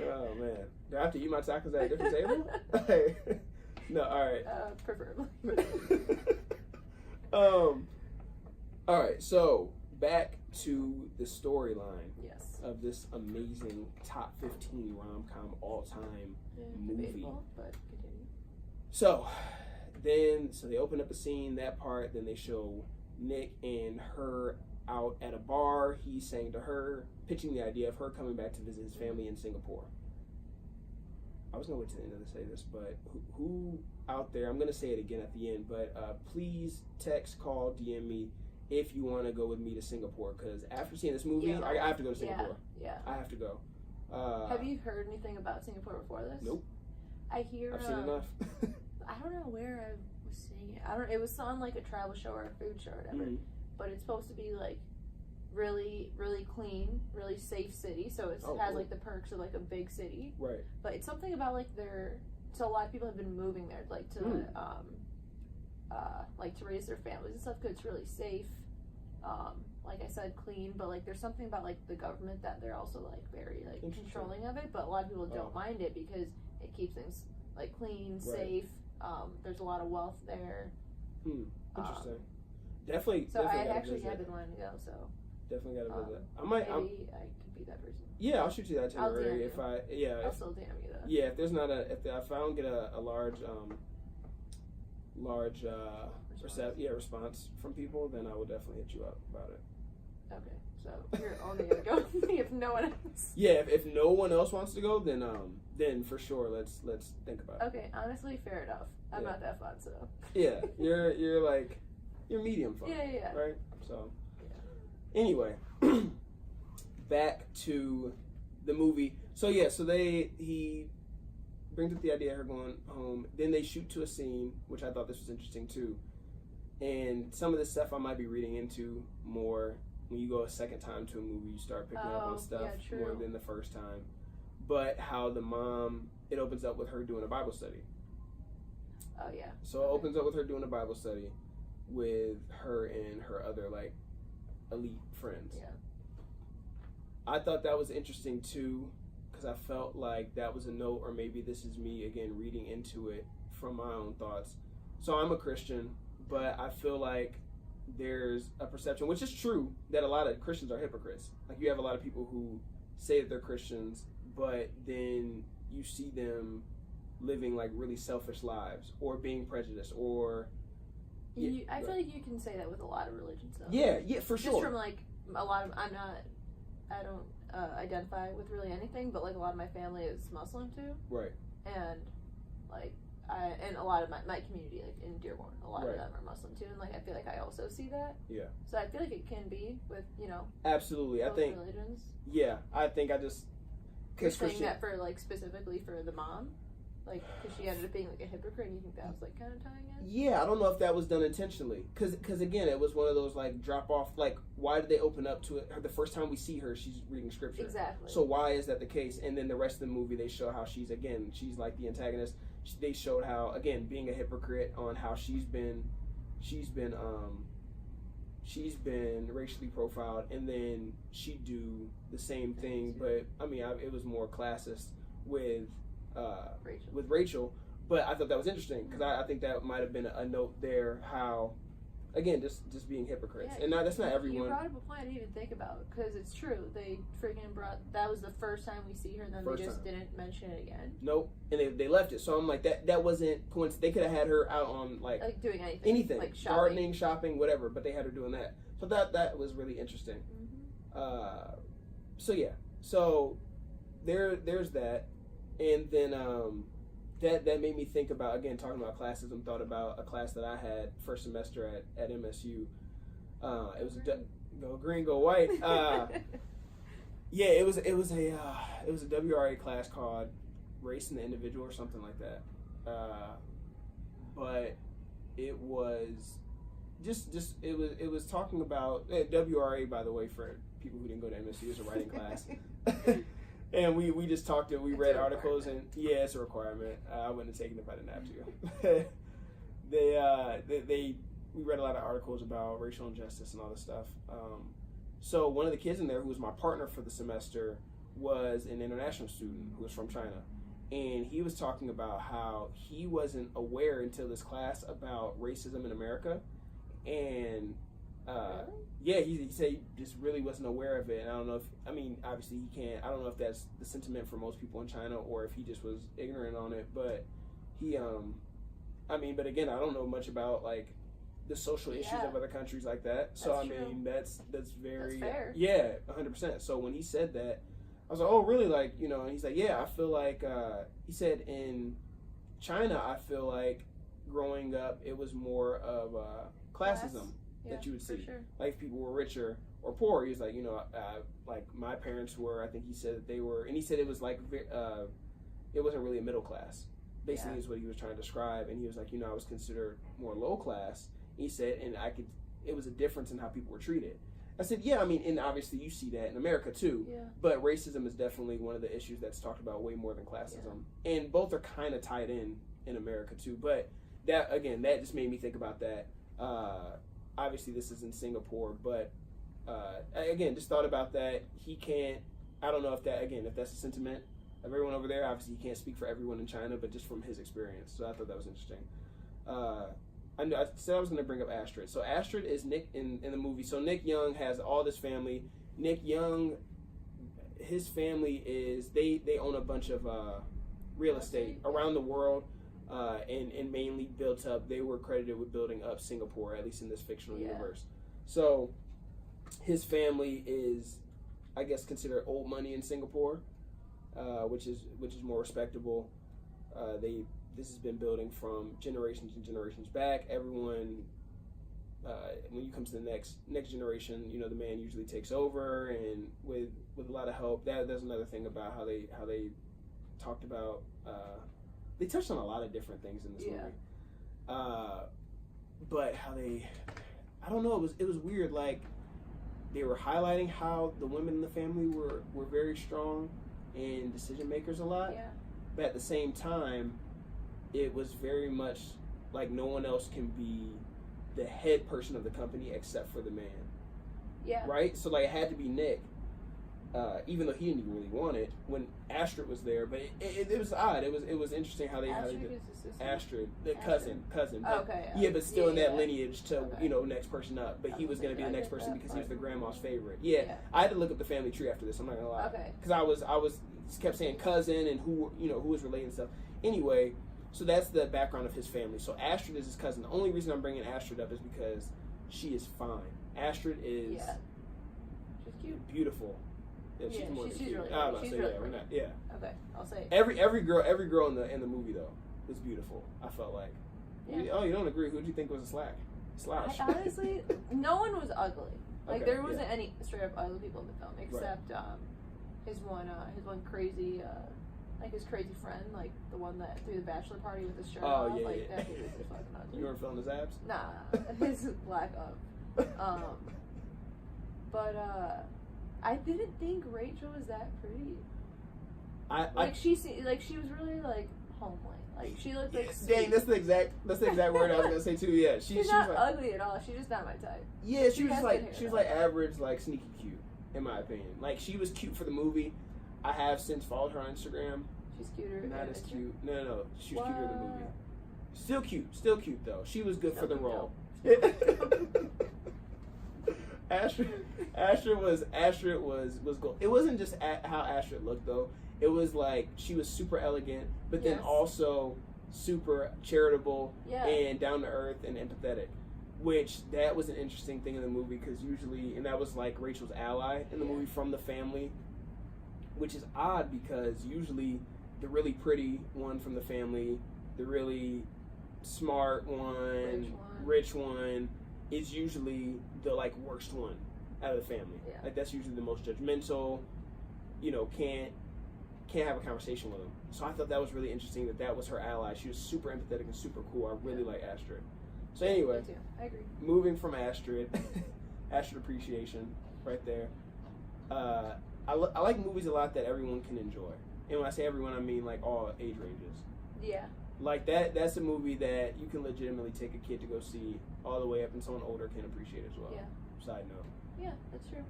Oh man, do I have to eat my tacos at a different table? No, all right. Preferably. All right, so back to the storyline of this amazing top 15 rom-com all-time movie. Debatable, but continue. So they open up a scene, that part, then they show Nick and her out at a bar. He's saying to her, pitching the idea of her coming back to visit his family in Singapore. I was gonna wait to the end to say this, but who out there, I'm gonna say it again at the end, but please text, call, DM me if you want to go with me to Singapore, because after seeing this movie, I have to go to Singapore. Yeah. I have to go. Have you heard anything about Singapore before this? Nope. I hear. I've seen enough. I don't know where I was seeing it. It was on like a travel show or a food show or whatever. Mm-hmm. But it's supposed to be like really, really clean, really safe city. So it has like the perks of like a big city. Right. But it's something about like so a lot of people have been moving there, like to like to raise their families and stuff, because it's really safe. Like I said, clean, but like there's something about like the government that they're also like very like controlling of it. But a lot of people don't mind it because it keeps things like clean, safe. There's a lot of wealth there. Interesting. Definitely. So I actually have been wanting to go. So definitly gotta visit. Maybe I could be that person. Yeah, I'll shoot you that itinerary if I'll still DM you though. Yeah, if there's not if I don't get a large response from people, then I will definitely hit you up about it. Okay, so you're only gonna go with me if no one else. Yeah, if no one else wants to go, then for sure let's think about it. Okay, honestly, fair enough. I'm not that fun, so. Yeah, you're medium fun. Yeah. Right. So. Anyway, back to the movie. So he brings up the idea of her going home. Then they shoot to a scene, which I thought this was interesting too. And some of this stuff I might be reading into more. When you go a second time to a movie, you start picking up on stuff more than the first time. But how the mom, it opens up with her doing a Bible study. Oh yeah. So it opens up with her doing a Bible study with her and her other like elite friends. Yeah. I thought that was interesting too, because I felt like that was a note, or maybe this is me again reading into it from my own thoughts. So I'm a Christian, but I feel like there's a perception, which is true, that a lot of Christians are hypocrites. Like, you have a lot of people who say that they're Christians, but then you see them living like really selfish lives, or being prejudiced, or I feel like you can say that with a lot of religions though. Yeah, for sure. Just from like a lot of, I don't identify with really anything, but like a lot of my family is Muslim too. Right. And like and a lot of my community, like in Dearborn, a lot of them are Muslim too, and like I feel like I also see that. Yeah. So I feel like it can be with absolutely. I think religions. Yeah, I think I just you're saying that for like specifically for the mom, like because she ended up being like a hypocrite, and you think that was like kind of tying in? Yeah, I don't know if that was done intentionally, because again, it was one of those like drop off. Like, why did they open up to it? The first time we see her, she's reading scripture. Exactly. So why is that the case? And then the rest of the movie, they show how she's like the antagonist. They showed how, again, being a hypocrite on how she's been racially profiled, and then she do the same thing, but I mean, it was more classist with Rachel. But I thought that was interesting, because I think that might have been a note there, how, again, just being hypocrites. Yeah, and that's not everyone. You brought up a point I didn't even think about, because it's true. They freaking that was the first time we see her, and then they just didn't mention it again. Nope. And they left it. So I'm like, that wasn't coincidence. They could have had her out on like doing anything. Anything. Like shopping. Gardening, shopping, whatever, but they had her doing that. So that was really interesting. Mm-hmm. So there's that. And then that made me think about, again, talking about classism, thought about a class that I had first semester at MSU. It was go green, go white. Yeah, it was a WRA class called Race and the Individual or something like that. But it was it was talking about WRA, by the way, for people who didn't go to MSU, is a writing class. And we just talked and we read articles, and yeah, it's a requirement. I wouldn't have taken it if I didn't have to. We read a lot of articles about racial injustice and all this stuff. So one of the kids in there, who was my partner for the semester, was an international student who was from China. And he was talking about how he wasn't aware until this class about racism in America. And yeah, he said he just really wasn't aware of it. And I don't know if, obviously he can't, I don't know if that's the sentiment for most people in China or if he just was ignorant on it. But he, but again, I don't know much about like the social issues of other countries like that. So that's very, that's fair. Yeah, 100%. So when he said that, I was like, oh, really? Like, and he's like, yeah, I feel like, he said in China, I feel like growing up, it was more of classism that you would see. Sure. Like, if people were richer or poor, he was like, like my parents were, I think he said that they were, and he said it was like, it wasn't really a middle class, basically is what he was trying to describe. And he was like, I was considered more low class. And he said, and it was a difference in how people were treated. I said, yeah, and obviously you see that in America too, but racism is definitely one of the issues that's talked about way more than classism. And both are kind of tied in America too. But that just made me think about that. Obviously this is in Singapore, but again, just thought about that. I don't know if that's a sentiment of everyone over there. Obviously he can't speak for everyone in China, but just from his experience. So I thought that was interesting. I said I was going to bring up Astrid. So Astrid is Nick in the movie. So Nick Young has all this family. Nick Young, his family they own a bunch of real estate around the world, and mainly built up. They were credited with building up Singapore, at least in this fictional universe. So his family is, I guess, considered old money in Singapore, which is more respectable. This has been building from generations and generations back. Everyone, when you come to the next generation, the man usually takes over, and with a lot of help. That's another thing about how they talked about. They touched on a lot of different things in this movie, but how I don't know. It was weird. Like, they were highlighting how the women in the family were very strong and decision makers a lot, but at the same time, it was very much like no one else can be the head person of the company except for the man. Yeah. Right? So, like, it had to be Nick, even though he didn't even really want it when Astrid was there. But it was odd. It was interesting how they did Astrid, the cousin. But, but still in that lineage to, next person up. But he was going to be the next person because he was the grandma's favorite. Yeah. I had to look up the family tree after this. I'm not going to lie. Because I was kept saying cousin and who was related and stuff. Anyway. So that's the background of his family. So Astrid is his cousin. The only reason I'm bringing Astrid up is because she is fine. Astrid is she's cute, beautiful. Yeah, she's more than cute. Really Okay, I'll say it. Every girl in the movie though was beautiful. I felt like. Yeah. Oh, you don't agree? Who did you think was a slouch? Honestly, no one was ugly. Like there wasn't any straight up ugly people in the film except his one crazy. Like his crazy friend, like the one that threw the bachelor party with his shirt off. That dude was just fucking ugly. You weren't feeling his abs? Nah, his black up. But I didn't think Rachel was that pretty. She was really like homely. Like she looked like. Dang, that's the exact word I was gonna say too. Yeah, she's not like, ugly at all. She's just not my type. Yeah, she was like average, like sneaky cute, in my opinion. Like she was cute for the movie. I have since followed her on Instagram. She's cuter. Not as cute. No. She was cuter in the movie. Still cute though. She was good for the role. Astrid was gold. It wasn't just how Astrid looked though. It was like she was super elegant, but then also super charitable and down to earth and empathetic. Which that was an interesting thing in the movie because usually, and that was like Rachel's ally in the movie from the family. Which is odd because usually the really pretty one from the family, the really smart one, rich one is usually the like worst one out of the family. Yeah. Like that's usually the most judgmental. You know, can't have a conversation with him. So I thought that was really interesting that was her ally. She was super empathetic and super cool. I really like Astrid. So anyway, Me too. I agree. moving from Astrid, Astrid appreciation right there. I like movies a lot that everyone can enjoy. And when I say everyone, I mean like all age ranges. Yeah. Like that's a movie that you can legitimately take a kid to go see all the way up and someone older can appreciate as well. Yeah. Side note. Yeah, that's true.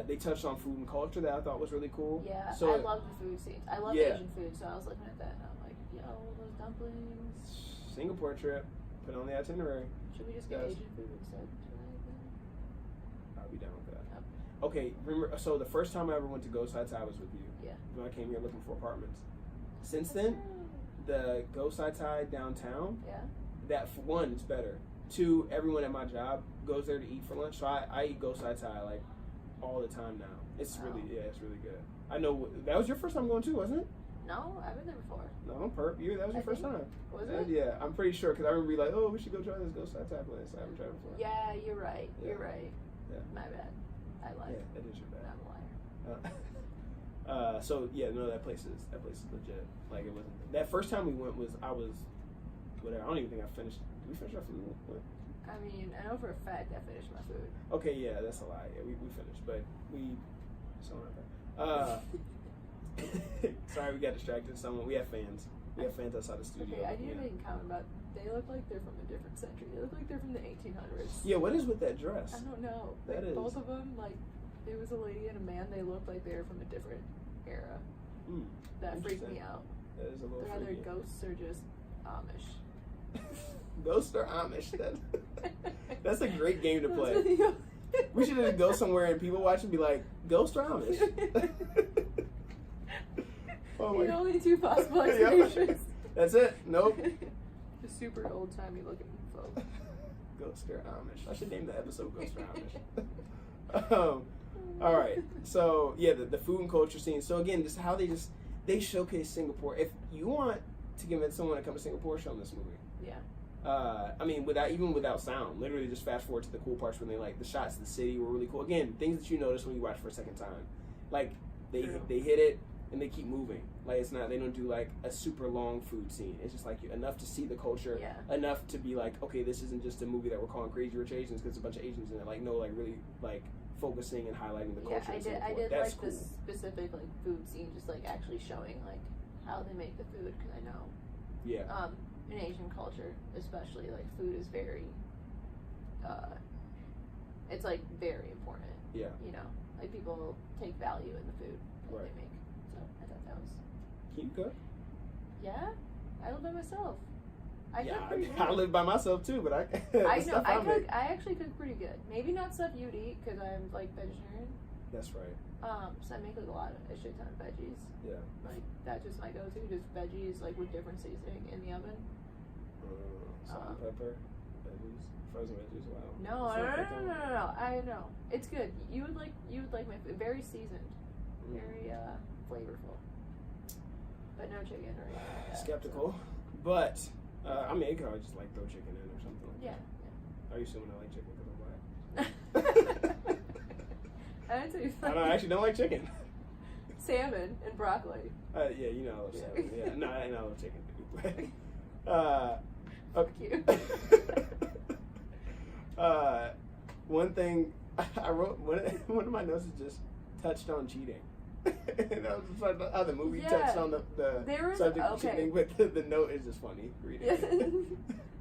They touched on food and culture that I thought was really cool. Yeah, So I love the food scenes. I love Asian food, so I was looking at that and I'm like, yo, those dumplings. Singapore trip, put on the itinerary. Should we just get Yes. Asian food instead tonight? I'll be down with that. Okay, remember, so the first time I ever went to Go Sai Tai was with you. Yeah. When I came here looking for apartments. Since then, the Go Sai Tai downtown, Yeah. that for one, it's better. Two, everyone at my job goes there to eat for lunch, so I eat Go Sai Tai like all the time now. It's Wow. it's really good. I know that was your first time going too, wasn't it? No, I've been there before. No, that was your I first think- time. Was it? Yeah, I'm pretty sure because I remember you like, oh, we should go try this Go Sai Tai place. I haven't tried it before. Yeah, you're right. Yeah. You're right. Yeah. My bad. I lied. Yeah, that is your bad. I'm a liar. So yeah, no, that place is legit. Like it wasn't that first time we went I was whatever. I don't even think I finished. Did we finish our food? What? I mean, I know for a fact I finished my food. Okay, yeah, that's a lie. Yeah, we finished, but we something like that. Sorry, we got distracted. We have fans. We have fans outside the studio. Okay, I need to yeah. make a comment about. They look like they're from a different century. They look like they're from the 1800s. Yeah, what is with that dress? I don't know. That Like, is- both of them, like, it was a lady and a man. They looked like they were from a different era. Mm, That freaked Interesting. me out. that is a little They're either freaky. ghosts or just Amish. Ghost or Amish? That's a great game to play. We should just go somewhere and people watch and be like, Ghost or Amish? Oh my The only two possible Yeah. explanations. That's it. Nope. The super old timey looking folk. Ghost or Amish. I should name the episode Ghost or Amish. All right. So yeah, the food and culture scene. So again, just how they showcase Singapore. If you want to convince someone to come to Singapore, show them this movie. Yeah. I mean, without sound, literally just fast forward to the cool parts when they like the shots of the city were really cool. Again, things that you notice when you watch for a second time, like they True. hit it and they keep moving. Like they don't do like a super long food scene. It's just like enough to see the culture, Yeah. enough to be like, okay, this isn't just a movie that we're calling Crazy Rich Asians because it's a bunch of Asians in it. Like no, like really like focusing and highlighting the Yeah, culture. I in did. I Singapore. did That's like cool. the specific like food scene, just like actually showing like how they make the food because I know Yeah. in Asian culture, especially like food is very, it's like very important. Yeah. You know, like people take value in the food that Right. they make. So I thought that was. Can you cook? Yeah, I live by myself. I Yeah, cook pretty good. I live by myself too, but I the know. stuff I make- cook. I actually cook pretty good. Maybe not stuff you'd eat because I'm like vegetarian. That's right. So I make like a shit ton of veggies. Yeah. Like that's just my go-to. Just veggies like with different seasoning in the oven. Salt and pepper, veggies, frozen veggies. Wow. No, It's no, not no, that no, no, dumb. no, no. I know it's good. You would like my food. Very seasoned, very flavorful. But no chicken or anything like that. Skeptical, but I mean, you could always just like throw chicken in or something like Yeah, that. Are you assuming I like chicken because I'm black? yeah. I would say I actually don't like chicken. salmon and broccoli. Yeah, you know I love salmon. Yeah, no, I love chicken too. Cute. One thing I wrote, one of my notes is just touched on cheating. And I was just like, how the movie Yeah. touched on the There was- subject of okay. cheating, but the note is just funny reading.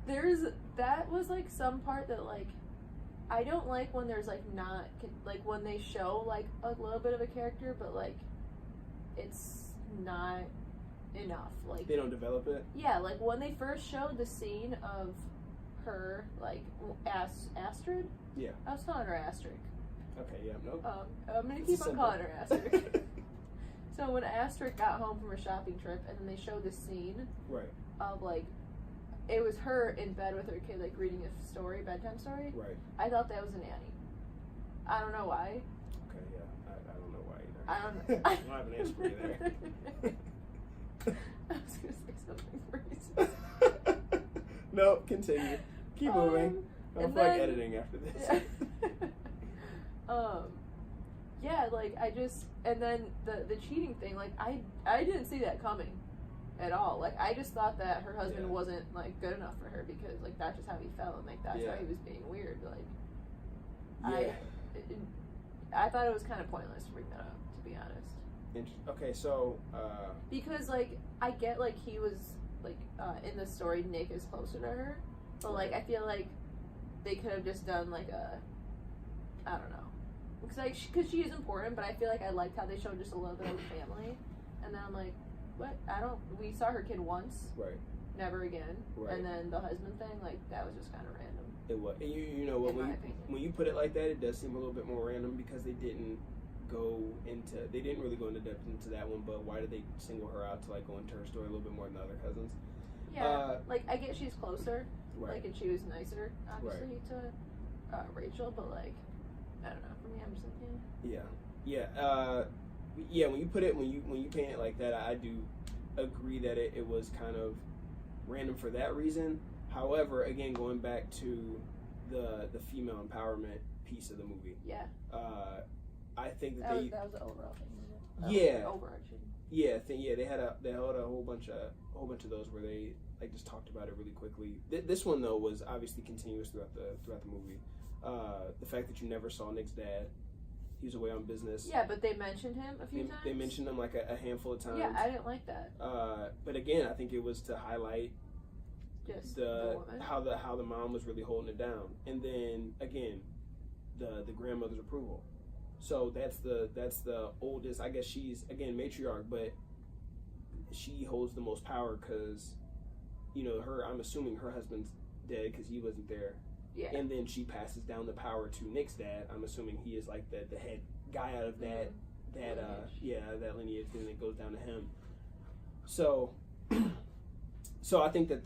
That was like some part that like I don't like when there's like not like when they show like a little bit of a character but like it's not enough. Like They don't develop it. yeah, like when they first showed the scene of her like Astrid. Yeah. I was calling her Astrid. Okay. Yeah. Nope. I'm gonna It's keep on simple. calling her Astrid. So when Astrid got home from her shopping trip and then they showed the scene Right. of like it was her in bed with her kid like reading a story, bedtime story. Right. I thought that was a nanny. I don't know why. Okay. Yeah. I don't know why either. I don't I don't have an answer for you there. I was gonna say something racist. No, continue. Keep moving. I don't and feel like then- editing after this. Yeah. Yeah, like I just, and then the cheating thing, like I didn't see that coming at all. Like I just thought that her husband Yeah. wasn't like good enough for her because like that's just how he felt and like that's Yeah. how he was being weird. Like Yeah. I thought it was kind of pointless to bring that up, to be honest. Okay, so Because like I get like he was like in the story Nick is closer to her, but like I feel like they could have just done like I don't know, because she is important, but I feel like I liked how they showed just a little bit of the family, and then I'm like, what? We saw her kid once, right, never again, right. and then the husband thing, like that was just kind of random. It was. And you know what? In my opinion. When you put it like that, it does seem a little bit more random because they didn't really go into depth into that one. But why did they single her out to like go into her story a little bit more than the other cousins? Yeah, like I get she's closer, Right. like and she was nicer, obviously to Rachel, but like I don't know. For me, I'm just like, Yeah. When you put it, when you paint it like that, I do agree that it was kind of random for that reason. However, again, going back to the female empowerment piece of the movie, I think that that was the overall thing. Yeah. Overarching. They had a whole bunch of those where they like just talked about it really quickly. This one though was obviously continuous throughout the movie. The fact that you never saw Nick's dad, he was away on business. Yeah, but they mentioned him a few times. They mentioned him like a handful of times. Yeah, I didn't like that. But again, I think it was to highlight Just the woman. how the mom was really holding it down, and then again, the grandmother's approval. So that's the oldest. I guess she's again matriarch, but she holds the most power because, I'm assuming her husband's dead because he wasn't there. Yeah. And then she passes down the power to Nick's dad. I'm assuming he is like the head guy out of that that lineage, then it goes down to him. So I think that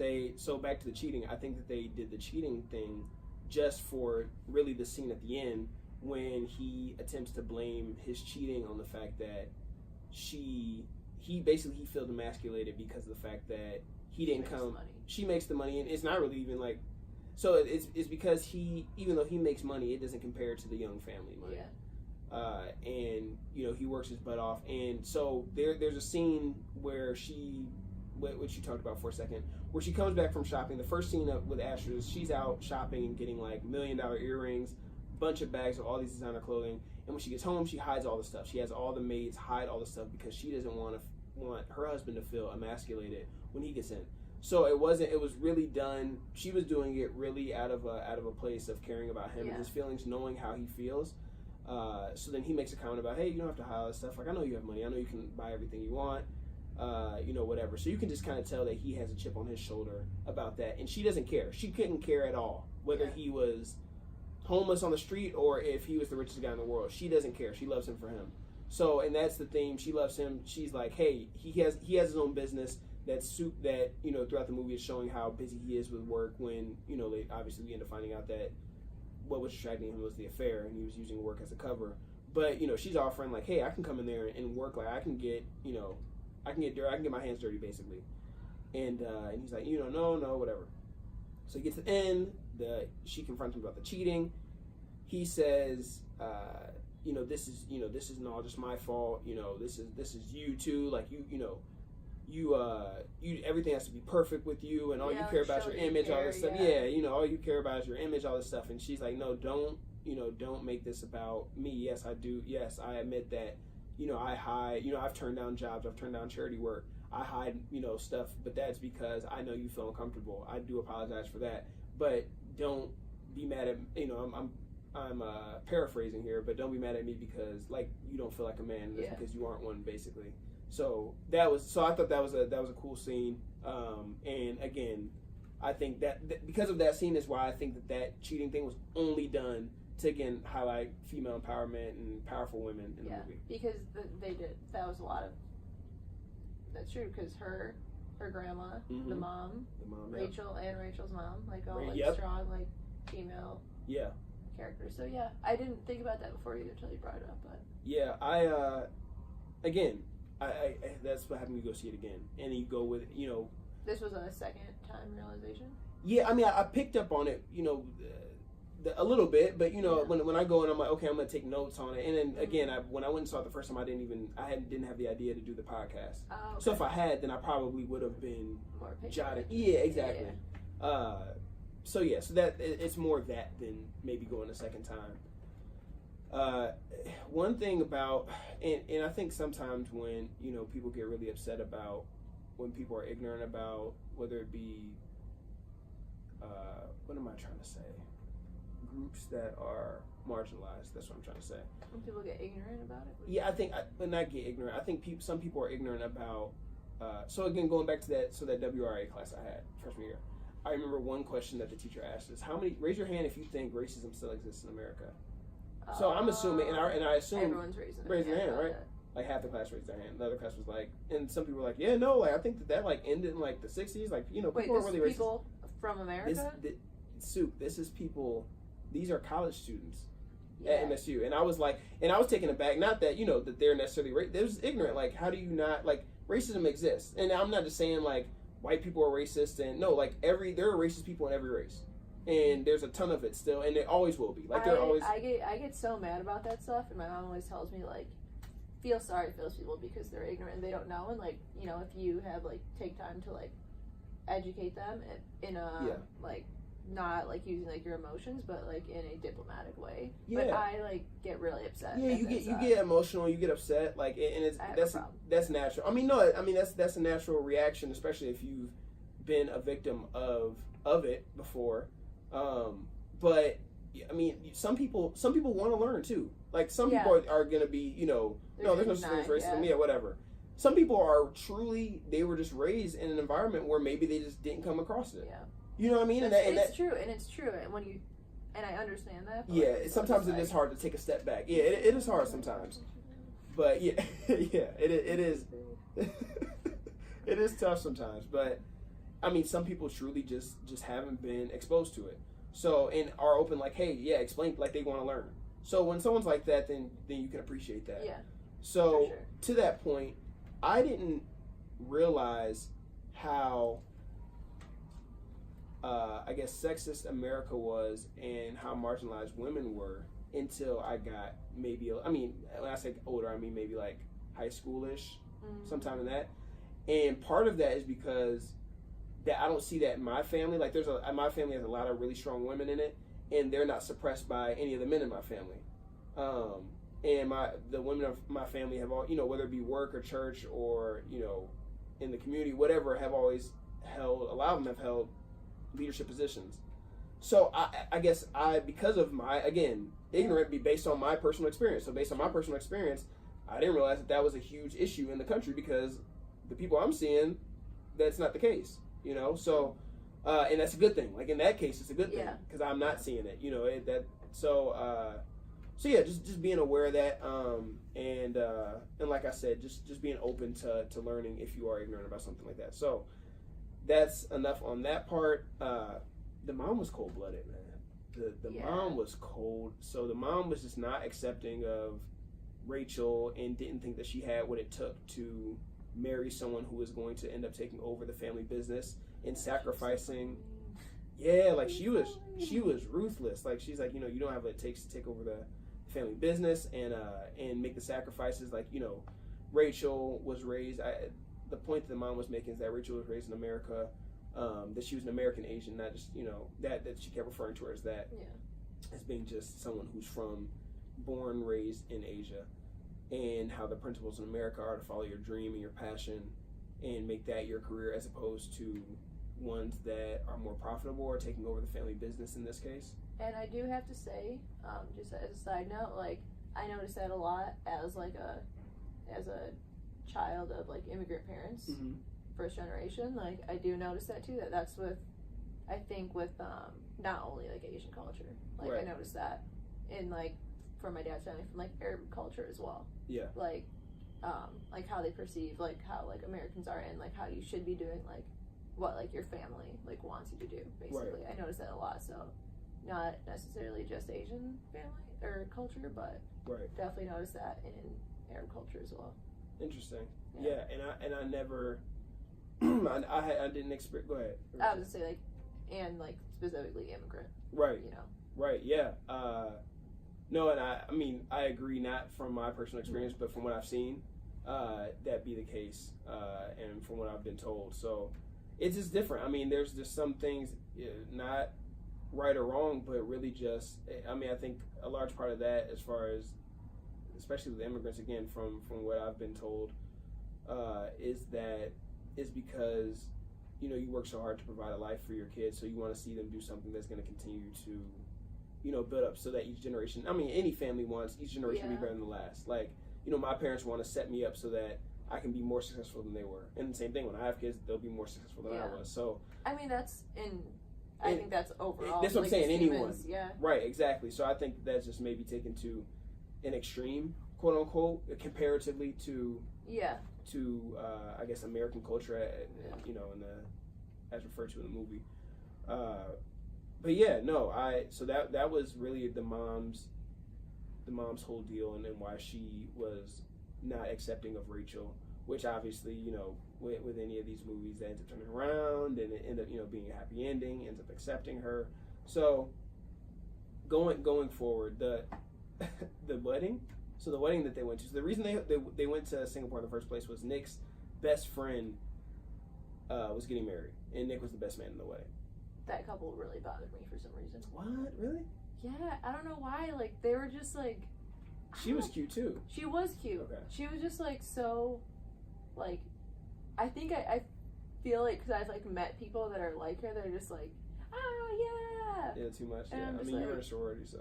back to the cheating, I think that they did the cheating thing just for really the scene at the end when he attempts to blame his cheating on the fact that he felt emasculated because of the fact that he didn't come. She makes the money, and it's not really even like. So it's because even though he makes money, it doesn't compare to the young family money. Yeah. And he works his butt off, and so there's a scene where which you talked about for a second, where she comes back from shopping. The first scene with Asher is she's out shopping and getting like $1 million earrings, bunch of bags of all these designer clothing, and when she gets home, she hides all the stuff. She has all the maids hide all the stuff because she doesn't want her husband to feel emasculated when he gets in. So it was really done. She was doing it really out of a place of caring about him and his feelings, knowing how he feels. So then he makes a comment about, hey, you don't have to hide all this stuff. Like, I know you have money. I know you can buy everything you want. Whatever. So you can just kind of tell that he has a chip on his shoulder about that, and she doesn't care. She couldn't care at all whether he was homeless on the street or if he was the richest guy in the world. She doesn't care. She loves him for him. So, and that's the thing. She loves him. She's like, hey, he has his own business. That throughout the movie is showing how busy he is with work. When they obviously we end up finding out that what was distracting him was the affair, and he was using work as a cover. But she's offering like, hey, I can come in there and work. Like I can get dirty. I can get my hands dirty basically. And he's like, no, whatever. So he gets to the end. She confronts him about the cheating. He says, this is all just my fault. This is you too. Like you everything has to be perfect with you, and all you care about is your image, all this stuff. All you care about is your image, all this stuff. And she's like, no, don't make this about me. Yes, I do. Yes, I admit that. I hide. I've turned down jobs. I've turned down charity work. I hide, stuff. But that's because I know you feel uncomfortable. I do apologize for that. But don't be mad at. I'm paraphrasing here, but don't be mad at me because like you don't feel like a man just because you aren't one, basically. So I thought that was a cool scene. And again, I think that because of that scene is why I think that cheating thing was only done to again highlight female empowerment and powerful women in the movie. Because they did. That was a lot of. That's true because her grandma, the mom, Rachel and Rachel's mom, like all strong like female characters. So I didn't think about that before you until you brought it up. But I again I that's what happened. You go see it again, and you go with This was a second time realization. Yeah, I mean, I picked up on it, a little bit, but when I go and I'm like, okay, I'm gonna take notes on it, and then again, when I went and saw it the first time, I didn't have the idea to do the podcast. Oh, okay. So if I had, then I probably would have been More patient. jotting. Yeah, exactly. Yeah. So that it's more of that than maybe going a second time. One thing about and I think sometimes when people get really upset about when people are ignorant about whether it be what am I trying to say? Groups that are marginalized. That's what I'm trying to say. When people get ignorant about it. Yeah, I think, but not get ignorant. I think some people are ignorant about. So again, going back to that WRA class I had freshman year, I remember one question that the teacher asked us: raise your hand if you think racism still exists in America. So I'm assuming, and I assume everyone's raising their hand, right? That. Like half the class raised their hand. The other class was like, and some people were like, yeah, no, like I think that like ended in like the 60s. Like people Wait, were this really is people from America. This is people. These are college students Yeah. at MSU, and I was like, and I was taken aback. Not that that they're necessarily they're just ignorant. Like, how do you not like racism exists? And I'm not just saying like white people are racist, and no, like there are racist people in every race, and there's a ton of it still, and it always will be. Like I get so mad about that stuff, and my mom always tells me like, feel sorry for those people because they're ignorant and they don't know, and like if you have like take time to like educate them in a like not like using like your emotions, but like in a diplomatic way. Yeah. But I like get really upset. Yeah, you get emotional, you get upset, like, and that's natural. I mean, no, I mean that's a natural reaction, especially if you've been a victim of it before. But I mean, some people want to learn too. Like some people are gonna be, no, there's no such thing as racism. Yeah, whatever. Some people are truly, they were just raised in an environment where maybe they just didn't come across it. Yeah. You know what I mean? It's true, and when you, and I understand that. Yeah, like, sometimes it is hard to take a step back. Yeah, it is hard sometimes. But yeah, yeah, it is. It is tough sometimes, but I mean, some people truly just haven't been exposed to it. So and are open, like, hey, yeah, explain, like they want to learn. So when someone's like that, then you can appreciate that. Yeah. So sure. To that point, I didn't realize how I guess sexist America was and how marginalized women were until I got maybe, I mean, when I say older, I mean maybe like high schoolish, sometime in that. And part of that is because that I don't see that in my family. Like my family has a lot of really strong women in it, and they're not suppressed by any of the men in my family. And the women of my family have all, whether it be work or church or, in the community, whatever, have always held, a lot of them have held leadership positions. So I guess because of my, again, ignorant, be based on my personal experience. So based on my personal experience, I didn't realize that was a huge issue in the country because the people I'm seeing, that's not the case, So, and that's a good thing. Like in that case, it's a good thing because I'm not seeing it, So yeah, just being aware of that, and like I said, just being open to learning if you are ignorant about something like that. So that's enough on that part. The mom was cold-blooded, man. The mom was cold. So the mom was just not accepting of Rachel and didn't think that she had what it took to marry someone who was going to end up taking over the family business and sacrificing. Yeah, like she was ruthless. Like she's like, you don't have what it takes to take over the family business and make the sacrifices. Like, Rachel was raised. The point that the mom was making is that Rachel was raised in America, that she was an American Asian, not just that she kept referring to her as that, as being just someone who's born, raised in Asia, and how the principles in America are to follow your dream and your passion and make that your career as opposed to ones that are more profitable or taking over the family business in this case. And I do have to say, just as a side note, like I noticed that a lot as a child of like immigrant parents, first generation. Like I do notice that too. That's with not only like Asian culture. Like I noticed that in like from my dad's family, from like Arab culture as well. Yeah. Like how they perceive like how like Americans are and like how you should be doing like what like your family like wants you to do basically. I noticed that a lot. So not necessarily just Asian family or culture, but definitely noticed that in Arab culture as well. Interesting. Yeah. Yeah, and I never, I didn't expect. Go ahead. I would say like, and like specifically immigrant. Right. You know. Right. Yeah. No, and I mean, I agree. Not from my personal experience, but from what I've seen, that be the case, and from what I've been told. So it's just different. I mean, there's just some things not right or wrong, but really just. I mean, I think a large part of that, as far as, especially with immigrants, again, from what I've been told, is because you work so hard to provide a life for your kids, so you want to see them do something that's going to continue to build up, so that each generation, I mean, any family wants each generation to be better than the last. Like, my parents want to set me up so that I can be more successful than they were. And the same thing, when I have kids, they'll be more successful than I was. So, I mean, I think that's overall. That's what I'm saying, anyone. Humans, yeah. Right, exactly. So I think that's just maybe taken to an extreme, quote unquote, comparatively to, I guess, American culture, in the, as referred to in the movie. But yeah, no, so that was really the mom's whole deal, and why she was not accepting of Rachel, which obviously, with any of these movies, they end up turning around and it end up, being a happy ending, ends up accepting her. So going forward, the wedding. So the wedding that they went to. So the reason they went to Singapore in the first place was Nick's best friend was getting married, and Nick was the best man in the wedding. That couple really bothered me for some reason. What? Really? Yeah, I don't know why. Like, they were just like. She was cute too. She was cute. Okay. She was just like so, like, I think I feel like because I've like met people that are like her, they're just like, yeah. Yeah, too much. And yeah, I mean, like, you were in a sorority, so.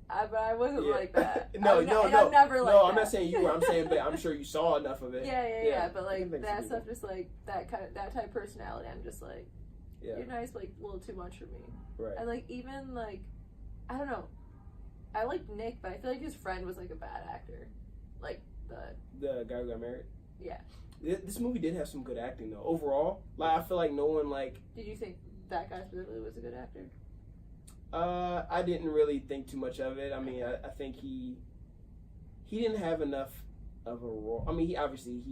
But I wasn't like that. No. I'm never like that. I'm not saying you were. I'm saying, but I'm sure you saw enough of it. Yeah. But like that stuff, just like that type of personality, I'm just like, you're nice, but like a little too much for me. Right. And like even like, I don't know. I like Nick, but I feel like his friend was like a bad actor. Like the guy who got married. Yeah. This movie did have some good acting though. Overall, like I feel like no one like. Did you think that guy specifically was a good actor? I didn't really think too much of it. I mean, I think he didn't have enough of a role. I mean, he was in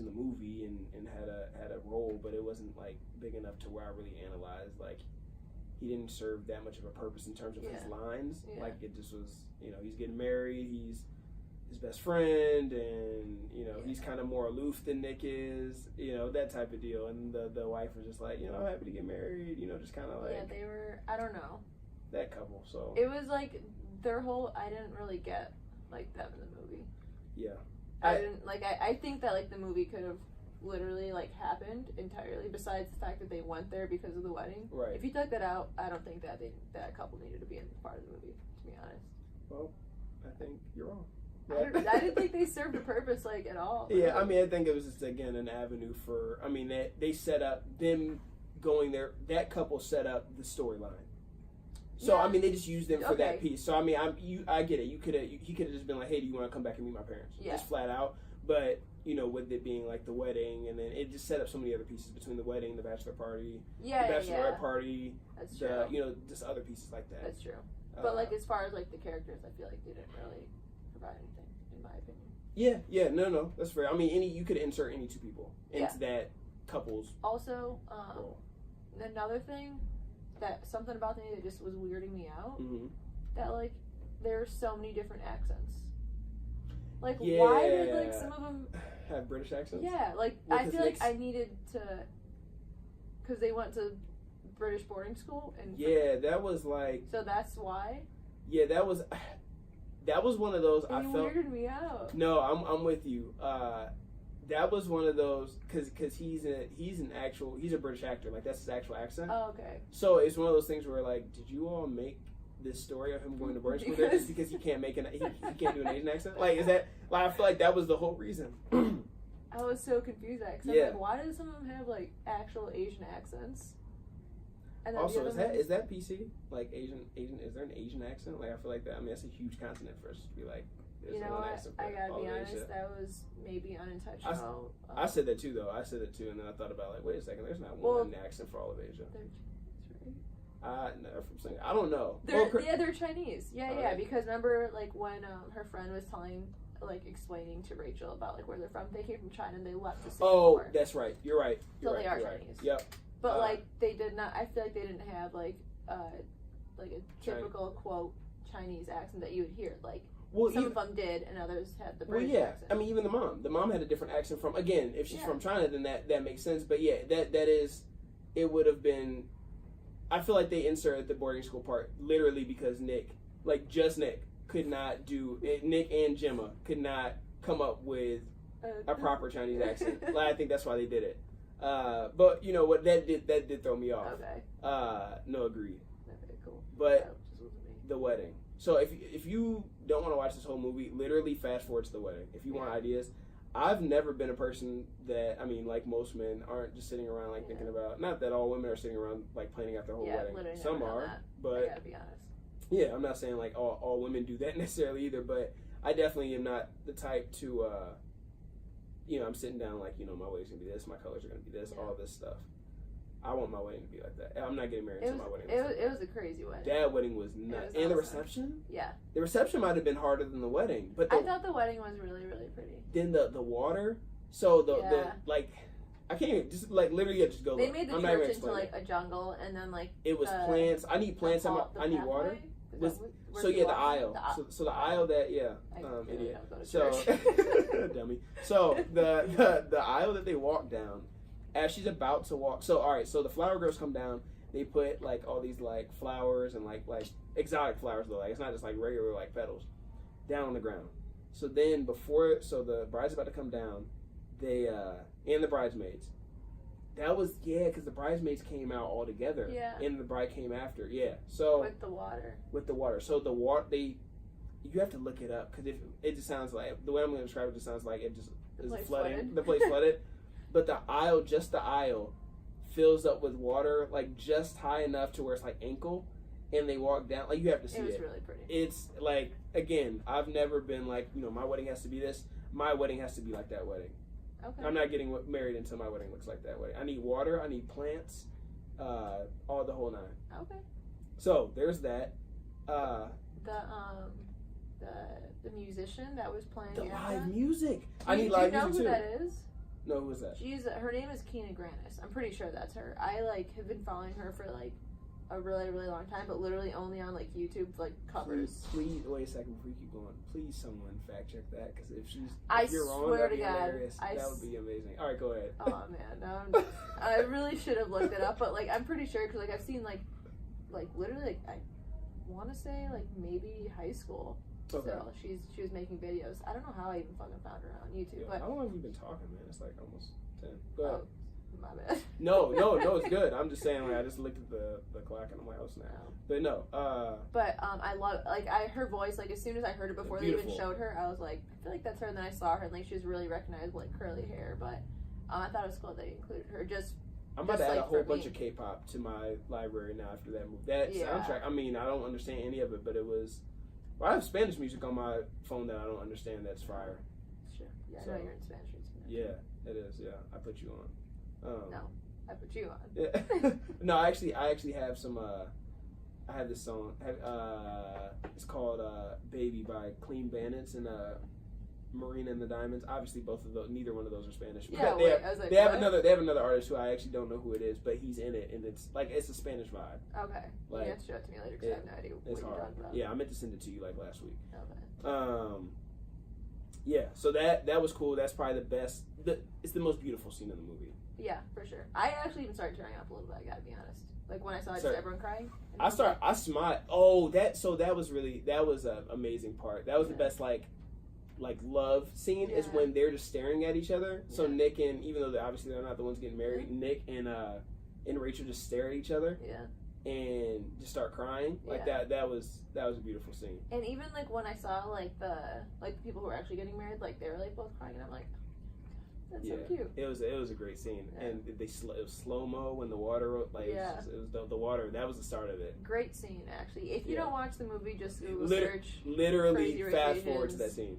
the movie and had a role, but it wasn't like big enough to where I really analyzed like. He didn't serve that much of a purpose in terms of his lines. Yeah. Like, it just was, he's getting married, he's his best friend, and, he's kind of more aloof than Nick is, that type of deal. And the wife was just like, I'm happy to get married, just kind of like. Yeah, they were, I don't know. That couple, so. It was like, their whole, I didn't really get, like, them in the movie. Yeah. I think that, like, the movie could have literally like happened entirely besides the fact that they went there because of the wedding. Right. If you took that out, I don't think that that couple needed to be in part of the movie, to be honest. Well, I think you're wrong. I didn't think they served a purpose like at all. Yeah, I mean, I think it was just again an avenue for. I mean, they set up them going there. That couple set up the storyline. So I mean, they just used them for that piece. So I mean, I get it. He could have just been like, "Hey, do you want to come back and meet my parents?" Yeah. Just flat out. But with it being like the wedding, and then it just set up so many other pieces between the wedding, the bachelor party, the bachelorette party. That's true. Just other pieces like that. That's true. But like as far as like the characters, I feel like they didn't really provide anything, in my opinion. Yeah, no, that's fair. I mean, you could insert any two people into that couple's. Also, another thing something about me that just was weirding me out. Mm-hmm. That like there are so many different accents. Like, why did, like, some of them... have British accents? Yeah, like, I feel like I needed to... Because they went to British boarding school. And that was, like... So that's why? Yeah, that was one of those, I felt... It weirded me out. No, I'm with you. That was one of those... Because he's a British actor. Like, that's his actual accent. Oh, okay. So it's one of those things where, like, did you all make... this story of him going to boarding school just because he can't make he can't do an Asian accent? Like, is that like I feel like that was the whole reason. I was so confused at because I'm like, why do some of them have like actual Asian accents? And then also, is that PC? Like Asian? Is there an Asian accent? Like I feel like that. I mean, that's a huge continent for us to be like. You know what? I gotta be honest. That was maybe unintentional. I said that too, though. I said it too, and then I thought about like, wait a second. There's not one accent for all of Asia. No, from saying I don't know. They're Chinese. Yeah, because remember like when her friend was telling like explaining to Rachel about like where they're from. They came from China and they left to Oh, Singapore. that's right. You're right. So You're they right. are You're right. Chinese. Yep. But like they did not. I feel like they didn't have like a typical quote Chinese accent that you would hear. Like some of them did, and others had the British accent. I mean, even the mom had a different accent from. Again, if she's from China, then that makes sense. But yeah, that is. It would have been. I feel like they inserted the boarding school part literally because Nick, could not do it. Nick and Gemma could not come up with a proper Chinese accent. I think that's why they did it. But you know what? That did throw me off. Okay. No, agreed. Okay, cool. But the wedding. So if you don't want to watch this whole movie, literally fast forward to the wedding. If you want ideas, I've never been a person that, I mean, like most men, aren't just sitting around thinking about. Not that all women are sitting around planning out their whole wedding. Some are, but I gotta be honest. Yeah, I'm not saying all women do that necessarily either, but I definitely am not the type to. I'm sitting down my wedding's gonna be this, my colors are gonna be this, all this stuff. I want my wedding to be like that. I'm not getting married until my wedding. It was a crazy wedding. That wedding was nuts. And the reception? Yeah. The reception might have been harder than the wedding. But I thought the wedding was really, really pretty. Then the water. So the I can't even, just literally just go. They made the church into a jungle, and then it was plants. I need plants. I need water. The aisle. So the aisle that idiot. So dummy. So the aisle that they walked down. As she's about to walk, so the flower girls come down. They put all these flowers and like exotic flowers though. It's not just regular petals down on the ground. So then the bride's about to come down, they and the bridesmaids. That was because the bridesmaids came out all together. Yeah. And the bride came after. Yeah. So with the water. So the water you have to look it up because it just sounds like the way I'm going to describe it just sounds like it just is flooding. The place flooded. But the aisle, fills up with water, just high enough to where it's ankle, and they walk down. You have to see it. It was really pretty. It's again, I've never been my wedding has to be this. My wedding has to be like that wedding. Okay. I'm not getting married until my wedding looks like that wedding. I need water. I need plants. All the whole nine. Okay. So there's that. The musician that was playing the after. Live music. I need live music too. Do you know who too. that is? No, who is that? Her name is Keena Grannis. I'm pretty sure that's her. I have been following her for a really, really long time, but literally only on YouTube covers. Please wait a second before you keep going. Please, someone fact check that because if you're wrong, swear that'd be to God, hilarious. That would be amazing. All right, go ahead. Oh man, I really should have looked it up, but I'm pretty sure because I've seen literally I want to say maybe high school. Okay. So she was making videos. I don't know how I even fucking found her on YouTube. But how long have we been talking, man? It's almost 10. Go ahead. My bad. No, it's good. I'm just saying, I just looked at the clock and I'm like, oh snap. No. But no. I love her voice. As soon as I heard it before they even showed her, I was like, I feel like that's her. And then I saw her and she was really recognizable, curly hair. But I thought it was cool they included her. I'm about to add a whole bunch of K-pop to my library now after that movie. That soundtrack. I mean, I don't understand any of it, but it was. Well, I have Spanish music on my phone that I don't understand. That's fire. Sure. Yeah, I know you're in Spanish music. Yeah, it is. Yeah, I put you on. No, I put you on. Yeah. No, I actually have some. I have this song. It's called "Baby" by Clean Bandits and Marina and the Diamonds. Obviously, both of those. Neither one of those are Spanish. Yeah, but they have another artist who I actually don't know who it is, but he's in it, and it's a Spanish vibe. Okay. You have to show it to me later because I have no idea what you're talking about. Yeah, I meant to send it to you last week. Okay. Yeah. So that was cool. That's probably the best. It's the most beautiful scene in the movie. Yeah, for sure. I actually even started tearing up a little bit. I gotta be honest. When I saw everyone crying. I smiled. Oh, that was an amazing part. That was the best love scene is when they're just staring at each other. So Nick and even though they're not the ones getting married, Nick and Rachel just stare at each other. Yeah. And just start crying that was a beautiful scene. And even when I saw the people who were actually getting married, they were both crying, and I'm like, that's so cute. It was a great scene, and it was slow mo when the water it was the water that was the start of it. Great scene actually. If you don't watch the movie, just Google search. Literally fast forward to that scene.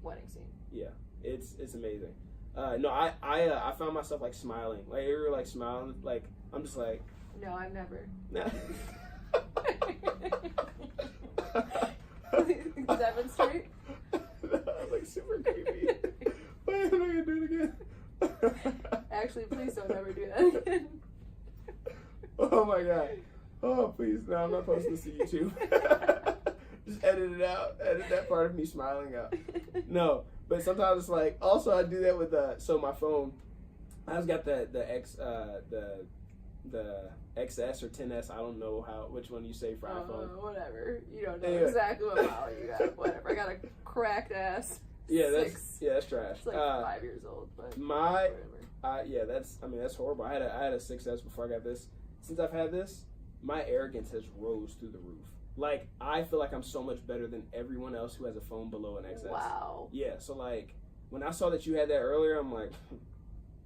Wedding scene. Yeah, it's amazing. No, I found myself smiling. You were smiling. I'm just like. No, I've never. No. 7 straight? super creepy. Wait, am I gonna do it again? Actually, please don't ever do that again. Oh my god. Oh please, no, I'm not posting this to YouTube. Just edit it out. Edit that part of me smiling out. No, but sometimes it's like. Also, I do that with so my phone. I just got the XS or 10S. I don't know which one you say for iPhone. Whatever. You don't know Anyway. exactly what model you got. Whatever. I got a cracked ass. Yeah, Six. that's trash. It's like 5 years old, but my whatever. that's horrible. I had a 6S before I got this. Since I've had this, my arrogance has rose through the roof. Like, I feel like I'm so much better than everyone else who has a phone below an XS. Wow. Yeah, so like when I saw that you had that earlier, I'm like,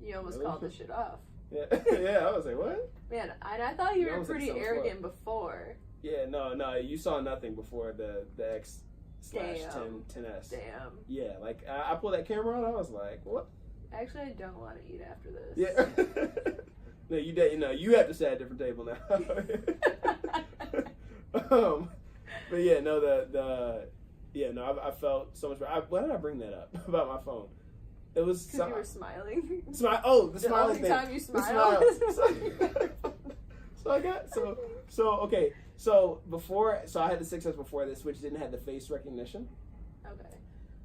you almost really? called this shit off. yeah, yeah. I was like, what? Man, I thought you I were was like, pretty something's arrogant before. Yeah, no, you saw nothing before the X/10S. Damn. Yeah, like I pulled that camera out, I was like, what? Actually, I don't want to eat after this. Yeah. No, you have to sit at a different table now. But yeah, no, I felt so much better. Why did I bring that up about my phone? It was because you were smiling. The The smiling only thing. time you The smile. So I had the 6S before this, which didn't have the face recognition. Okay.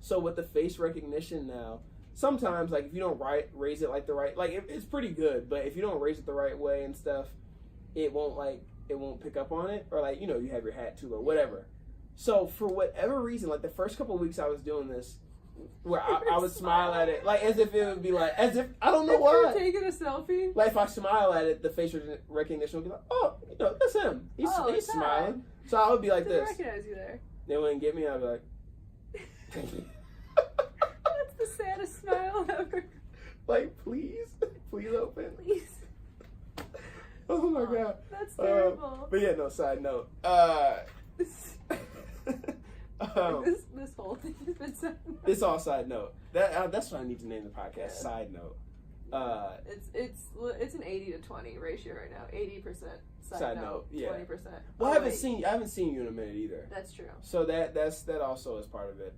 So with the face recognition now, sometimes like if you don't raise it like the right, like it's pretty good, but if you don't raise it the right way and stuff, it won't pick up on it, or like you have your hat too or whatever. So for whatever reason, like the first couple of weeks I was doing this, where I would smile at it, like as if it would be like, as if I don't know why. You were taking a selfie. Like if I smile at it, the face recognition would be like, oh, that's him. He's smiling. So I would be like Didn't this. recognize you there. They wouldn't get me. I'd be like, thank you. That's the saddest smile ever. Like please open. Please. Oh my god. That's terrible. But yeah, no. Side note. This whole thing has been side note. It's all side note. That's what I need to name the podcast. Yeah. Side note. It's an 80 to 20 ratio right now. 80% Side note, yeah. 20%. Well, I haven't seen you in a minute either. That's true. So that also is part of it.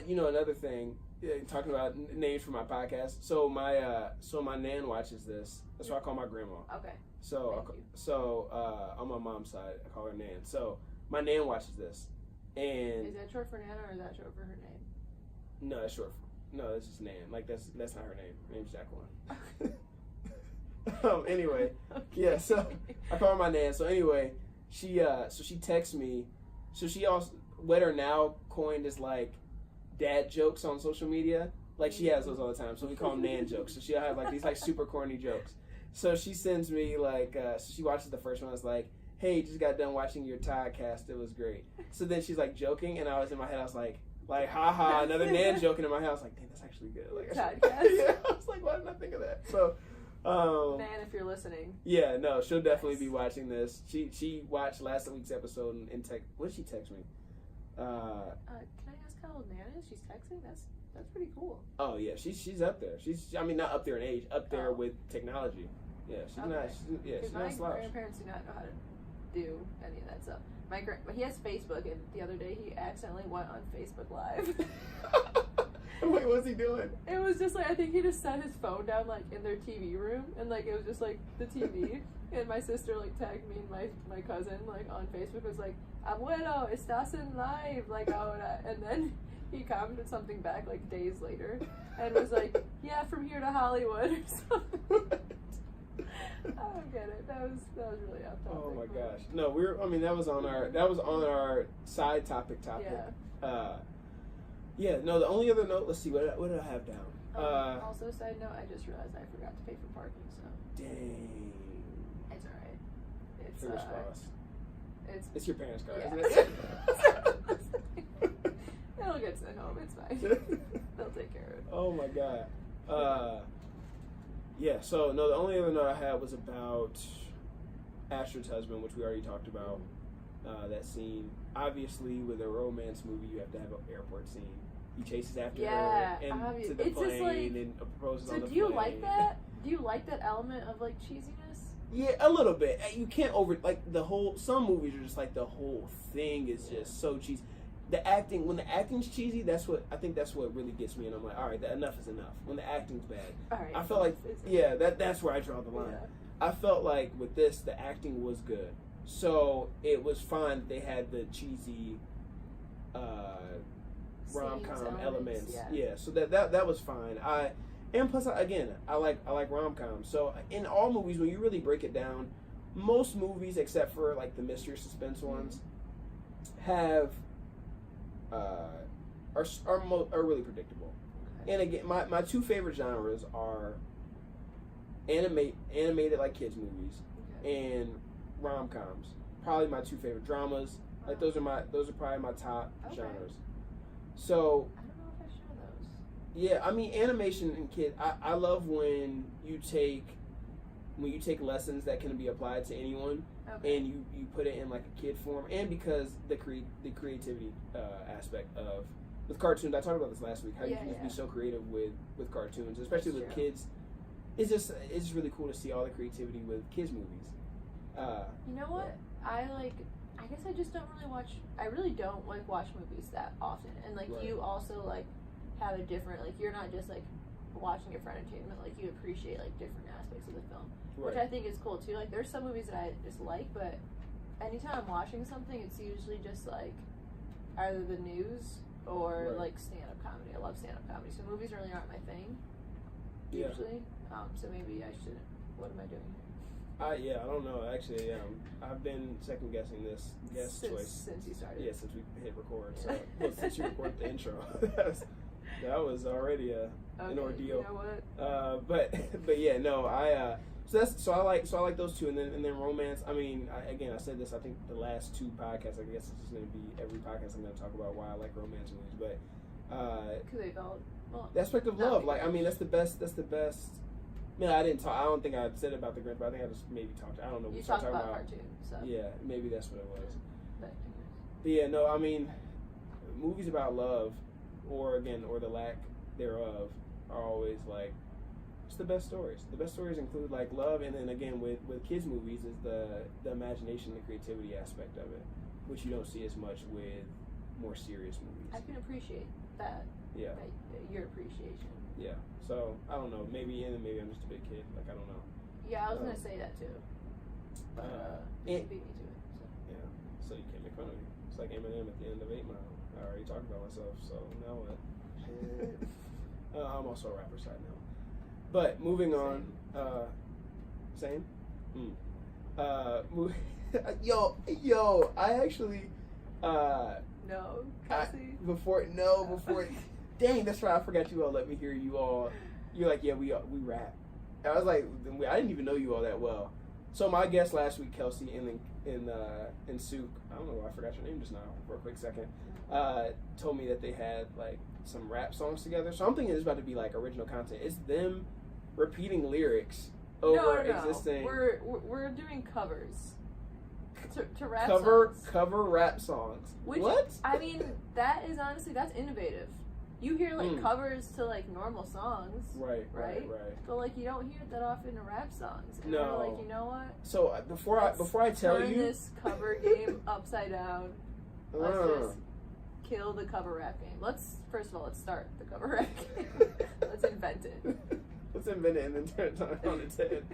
Another thing, talking about names for my podcast. So my nan watches this. That's why I call my grandma. Okay. So on my mom's side, I call her Nan. So my nan watches this, and is that short for Nana or is that short for her name? no, that's short. No, it's just Nan. Like that's not her name. Her name's Jacqueline. Anyway, Okay. yeah. So I call her my Nan. So anyway, she texts me. So she also what are now coined as like dad jokes on social media. Like she has those all the time. So we call them Nan jokes. So she'll have like these like super corny jokes. So she sends me like so she watches the first one. It's like, hey, just got done watching your Todd cast. It was great. So then she's like joking, and I was in my head. I was like haha, another Nan joking in my head. I was like, dang, that's actually good. Like Todd cast. yeah, I was like, why didn't I think of that? So. Nan, if you're listening. Yeah, no, she'll definitely be watching this. She watched last week's episode and what did she text me? Can I ask how old Nan is? She's texting. That's pretty cool. Oh yeah, she's up there. She's not up there in age, up there with technology. Yeah, she's Okay. not. She's not a My slouch. grandparents do not know how to do any of that stuff. He has Facebook, and the other day he accidentally went on Facebook Live. Wait, what's he doing? It was just like, I think he just set his phone down like in their TV room, and like it was just like the TV. And my sister like tagged me and my cousin like on Facebook, was like, "Abuelo, estás en live," like ahora. And then he commented something back like days later, and was like, "Yeah, from here to Hollywood" or something. I don't get it. That was really off topic. Oh my gosh. No, that was on our side topic. Yeah. Yeah, no, the only other note, let's see, what did I have down? Also, side note, I just realized I forgot to pay for parking, so. Dang. It's alright. It's, Fingers crossed. It's your parents' car, yeah. isn't it? It'll get sent home, it's fine. They'll take care of it. Oh my god. Yeah, so, no, the only other note I had was about Astrid's husband, which we already talked about. That scene. Obviously, with a romance movie, you have to have an airport scene. He chases after her and to the it's plane just like, and proposes on the plane. So do you like that? Do you like that element of like cheesiness? Yeah, a little bit. You can't some movies are just like the whole thing is just so cheesy. the acting, when the acting's cheesy, that's what really gets me, and I'm like, all right, enough is enough. When the acting's bad, All right, I felt like, that's where I draw the line. Yeah. I felt like with this, the acting was good, so it was fine that they had the cheesy rom-com elements. Yeah, so that was fine. And plus, again, I like rom-coms. So in all movies, when you really break it down, most movies, except for like the mystery suspense ones, have are really predictable. Okay. And again, my two favorite genres are animated like kids movies, and rom-coms. Probably my two favorite dramas. Like those are probably my top genres. So I don't know if I show those. Yeah, I mean animation and kid. I love when you take lessons that can be applied to anyone, and you put it in like a kid form, and because the creativity aspect of with cartoons. I talked about this last week. How you can just be so creative with cartoons, especially with kids. It's just really cool to see all the creativity with kids movies. You know what? I guess I just don't really watch. I really don't like watch movies that often, and like you also like have a different like you're not just like watching it for entertainment. Like you appreciate like different aspects of the film, which I think is cool too. Like there's some movies that I just like, but anytime I'm watching something, it's usually just like either the news or like stand-up comedy. I love stand-up comedy, so movies really aren't my thing usually. So maybe I should. What am I doing here? I don't know. Actually, I've been second guessing this guest choice since you started. Yeah, since we hit record. So since you recorded the intro, that was already an ordeal. You know what? But yeah, no. So I like those two, and then romance. I mean, I said this. I think the last two podcasts. I guess it's just going to be every podcast I'm going to talk about why I like romance movies. But because they felt the aspect of love. Like I mean, that's the best. No, I didn't talk. I don't think I said it about the Grinch, but I think I just maybe talked. I don't know. You talked about cartoons. So. Yeah, maybe that's what it was. But yeah, no. I mean, movies about love, or the lack thereof, are always like it's the best stories. The best stories include like love, and then again with kids movies is the imagination, the creativity aspect of it, which you don't see as much with more serious movies. I can appreciate that. Yeah. Your appreciation. Yeah. So I don't know. Maybe I'm just a big kid. Like I don't know. Yeah, I was gonna say that too. But you beat me to it. So. Yeah. So you can't make fun of me. It's like Eminem at the end of 8 Mile. I already talked about myself. So now what? I'm also a rapper side now. But moving on. Same. Yo. I actually. No, Kelsey. Before. Dang, that's right. I forgot you all. Let me hear you all. You're like, yeah, we rap. And I was like, I didn't even know you all that well. So my guest last week, Kelsey, and Sukie, I don't know why I forgot your name just now for a quick second. Told me that they had like some rap songs together. So I'm thinking it's about to be like original content. It's them repeating lyrics over existing. We're doing covers. To rap songs. Cover rap songs. What? I mean, that's innovative. You hear like covers to like normal songs, right? But like you don't hear it that often in rap songs. And we're like, you know what? So before I tell you, turn this cover game upside down. Let's just kill the cover rap game. Let's start the cover rap game. Let's invent it. Let's invent it and then turn it on its head.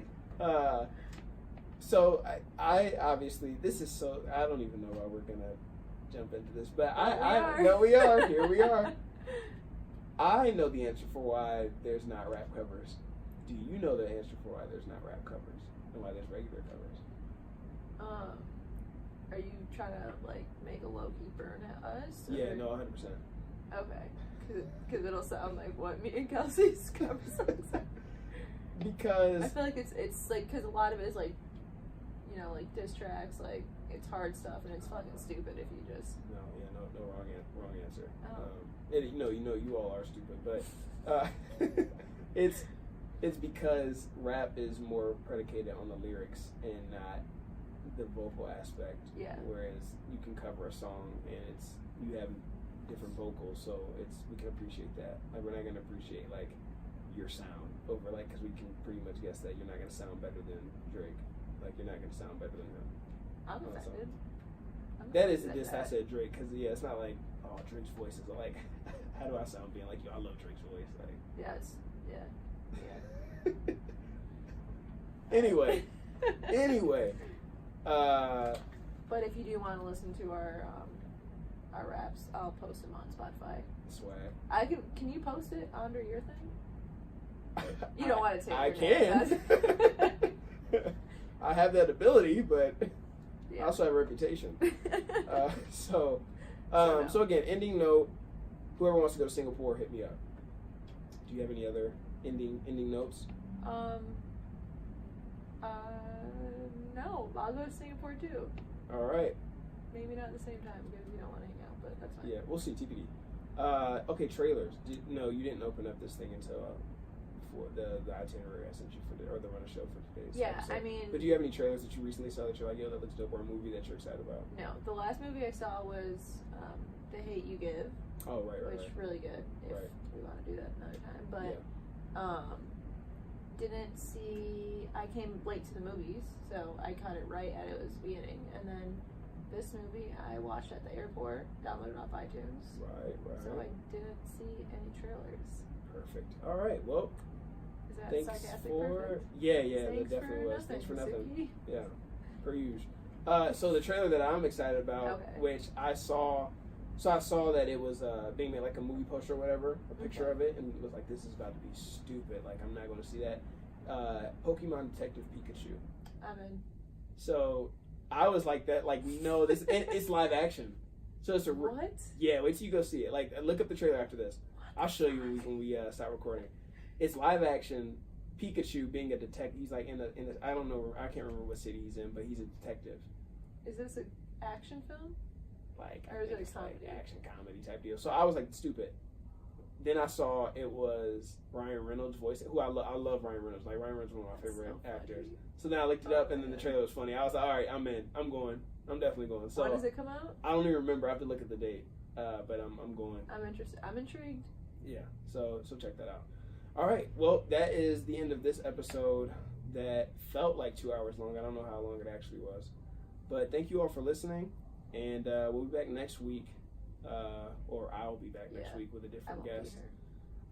So I obviously this is so I don't even know why we're gonna jump into this, but we are. Here we are. I know the answer for why there's not rap covers. Do you know the answer for why there's not rap covers and why there's regular covers? Are you trying to like make a low key burn at us? Or? Yeah, no, 100%. Okay, because it'll sound like what me and Kelsey's cover songs are. Because I feel like it's like because a lot of it is like, you know, like diss tracks, like it's hard stuff and it's fucking stupid if you just no wrong answer. Oh. You all are stupid, but it's because rap is more predicated on the lyrics and not the vocal aspect. Yeah. Whereas you can cover a song and you have different vocals, so we can appreciate that. Like we're not gonna appreciate like your sound over like because we can pretty much guess that you're not gonna sound better than Drake. Like you're not gonna sound better than him. I'm offended. That isn't this. I said Drake because it's not like oh, Drake's voice is like, how do I sound being like, yo, I love Drake's voice. Like, Yes. Yeah. anyway, But if you do want to listen to our raps, I'll post them on Spotify. swag. Can you post it under your thing? You don't want to take I your name, can. I have that ability, but I Yeah. also have a reputation. So no. again, ending note. Whoever wants to go to Singapore, hit me up. Do you have any other ending notes? No, I'll go to Singapore too. All right. Maybe not at the same time because you don't want to hang out, but that's fine. Yeah, we'll see. TBD. Okay, trailers. No, you didn't open up this thing until for the itinerary I sent you for the run of show for today's Yeah, episode. I mean, But do you have any trailers that you recently saw that you're like, yo, that looks dope, or a movie that you're excited about? no. The last movie I saw was The Hate You Give, Oh, right. which really good if Right. we want to do that another time. But Yeah. didn't see. I came late to the movies, so I caught it right at it was beginning, and then this movie I watched at the airport, downloaded off iTunes. Right. So I didn't see any trailers. Perfect. All right. Well, Is that thanks sarcastic? for Perfect? yeah, Thanks that definitely for was. nothing, Thanks for nothing. Sukie. Yeah, per usual. So the trailer that I'm excited about, Okay. which I saw that it was being made like a movie poster or whatever, a picture Okay. of it, and it was like, this is about to be stupid. Like, I'm not going to see that. Pokemon Detective Pikachu. I'm in. So I was like that, like, no, this and it's live action. So it's What? yeah. Wait till you go see it. Like, look up the trailer after this. I'll show you when we start recording. It's live action. Pikachu being a detective. He's like in a I don't know. I can't remember what city he's in, but he's a detective. Is this an action film? Like, Or I is think it a it's like comedy? action comedy type deal. So I was like, stupid. Then I saw it was Ryan Reynolds' voice, who I love Ryan Reynolds. Like, Ryan Reynolds is one of my That's favorite so funny. actors. So then I looked it up, and then the trailer was funny. I was like, all right, I'm in. I'm going. I'm definitely going. So When does it come out? I don't even remember. I have to look at the date. But I'm going. I'm interested. I'm intrigued. Yeah. So check that out. All right. Well, that is the end of this episode that felt like 2 hours long. I don't know how long it actually was. But thank you all for listening. And we'll be back next week. Or I'll be back next week with a I different won't be guest.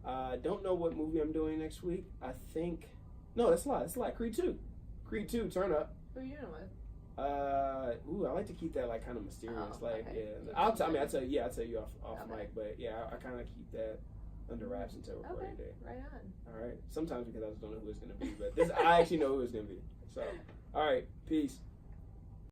here. Don't know what movie I'm doing next week. I think... No, that's a lie. That's a lie. Creed 2. Creed 2, turn up. Who are you doing with? I like to keep that like kind of mysterious. Oh, like, okay. yeah. I'll tell you off Okay. mic, but yeah, I kind of keep that under wraps until recording day. Right on. All right. Sometimes because I just don't know who it's gonna be, but I actually know who it's gonna be. So, all right. Peace.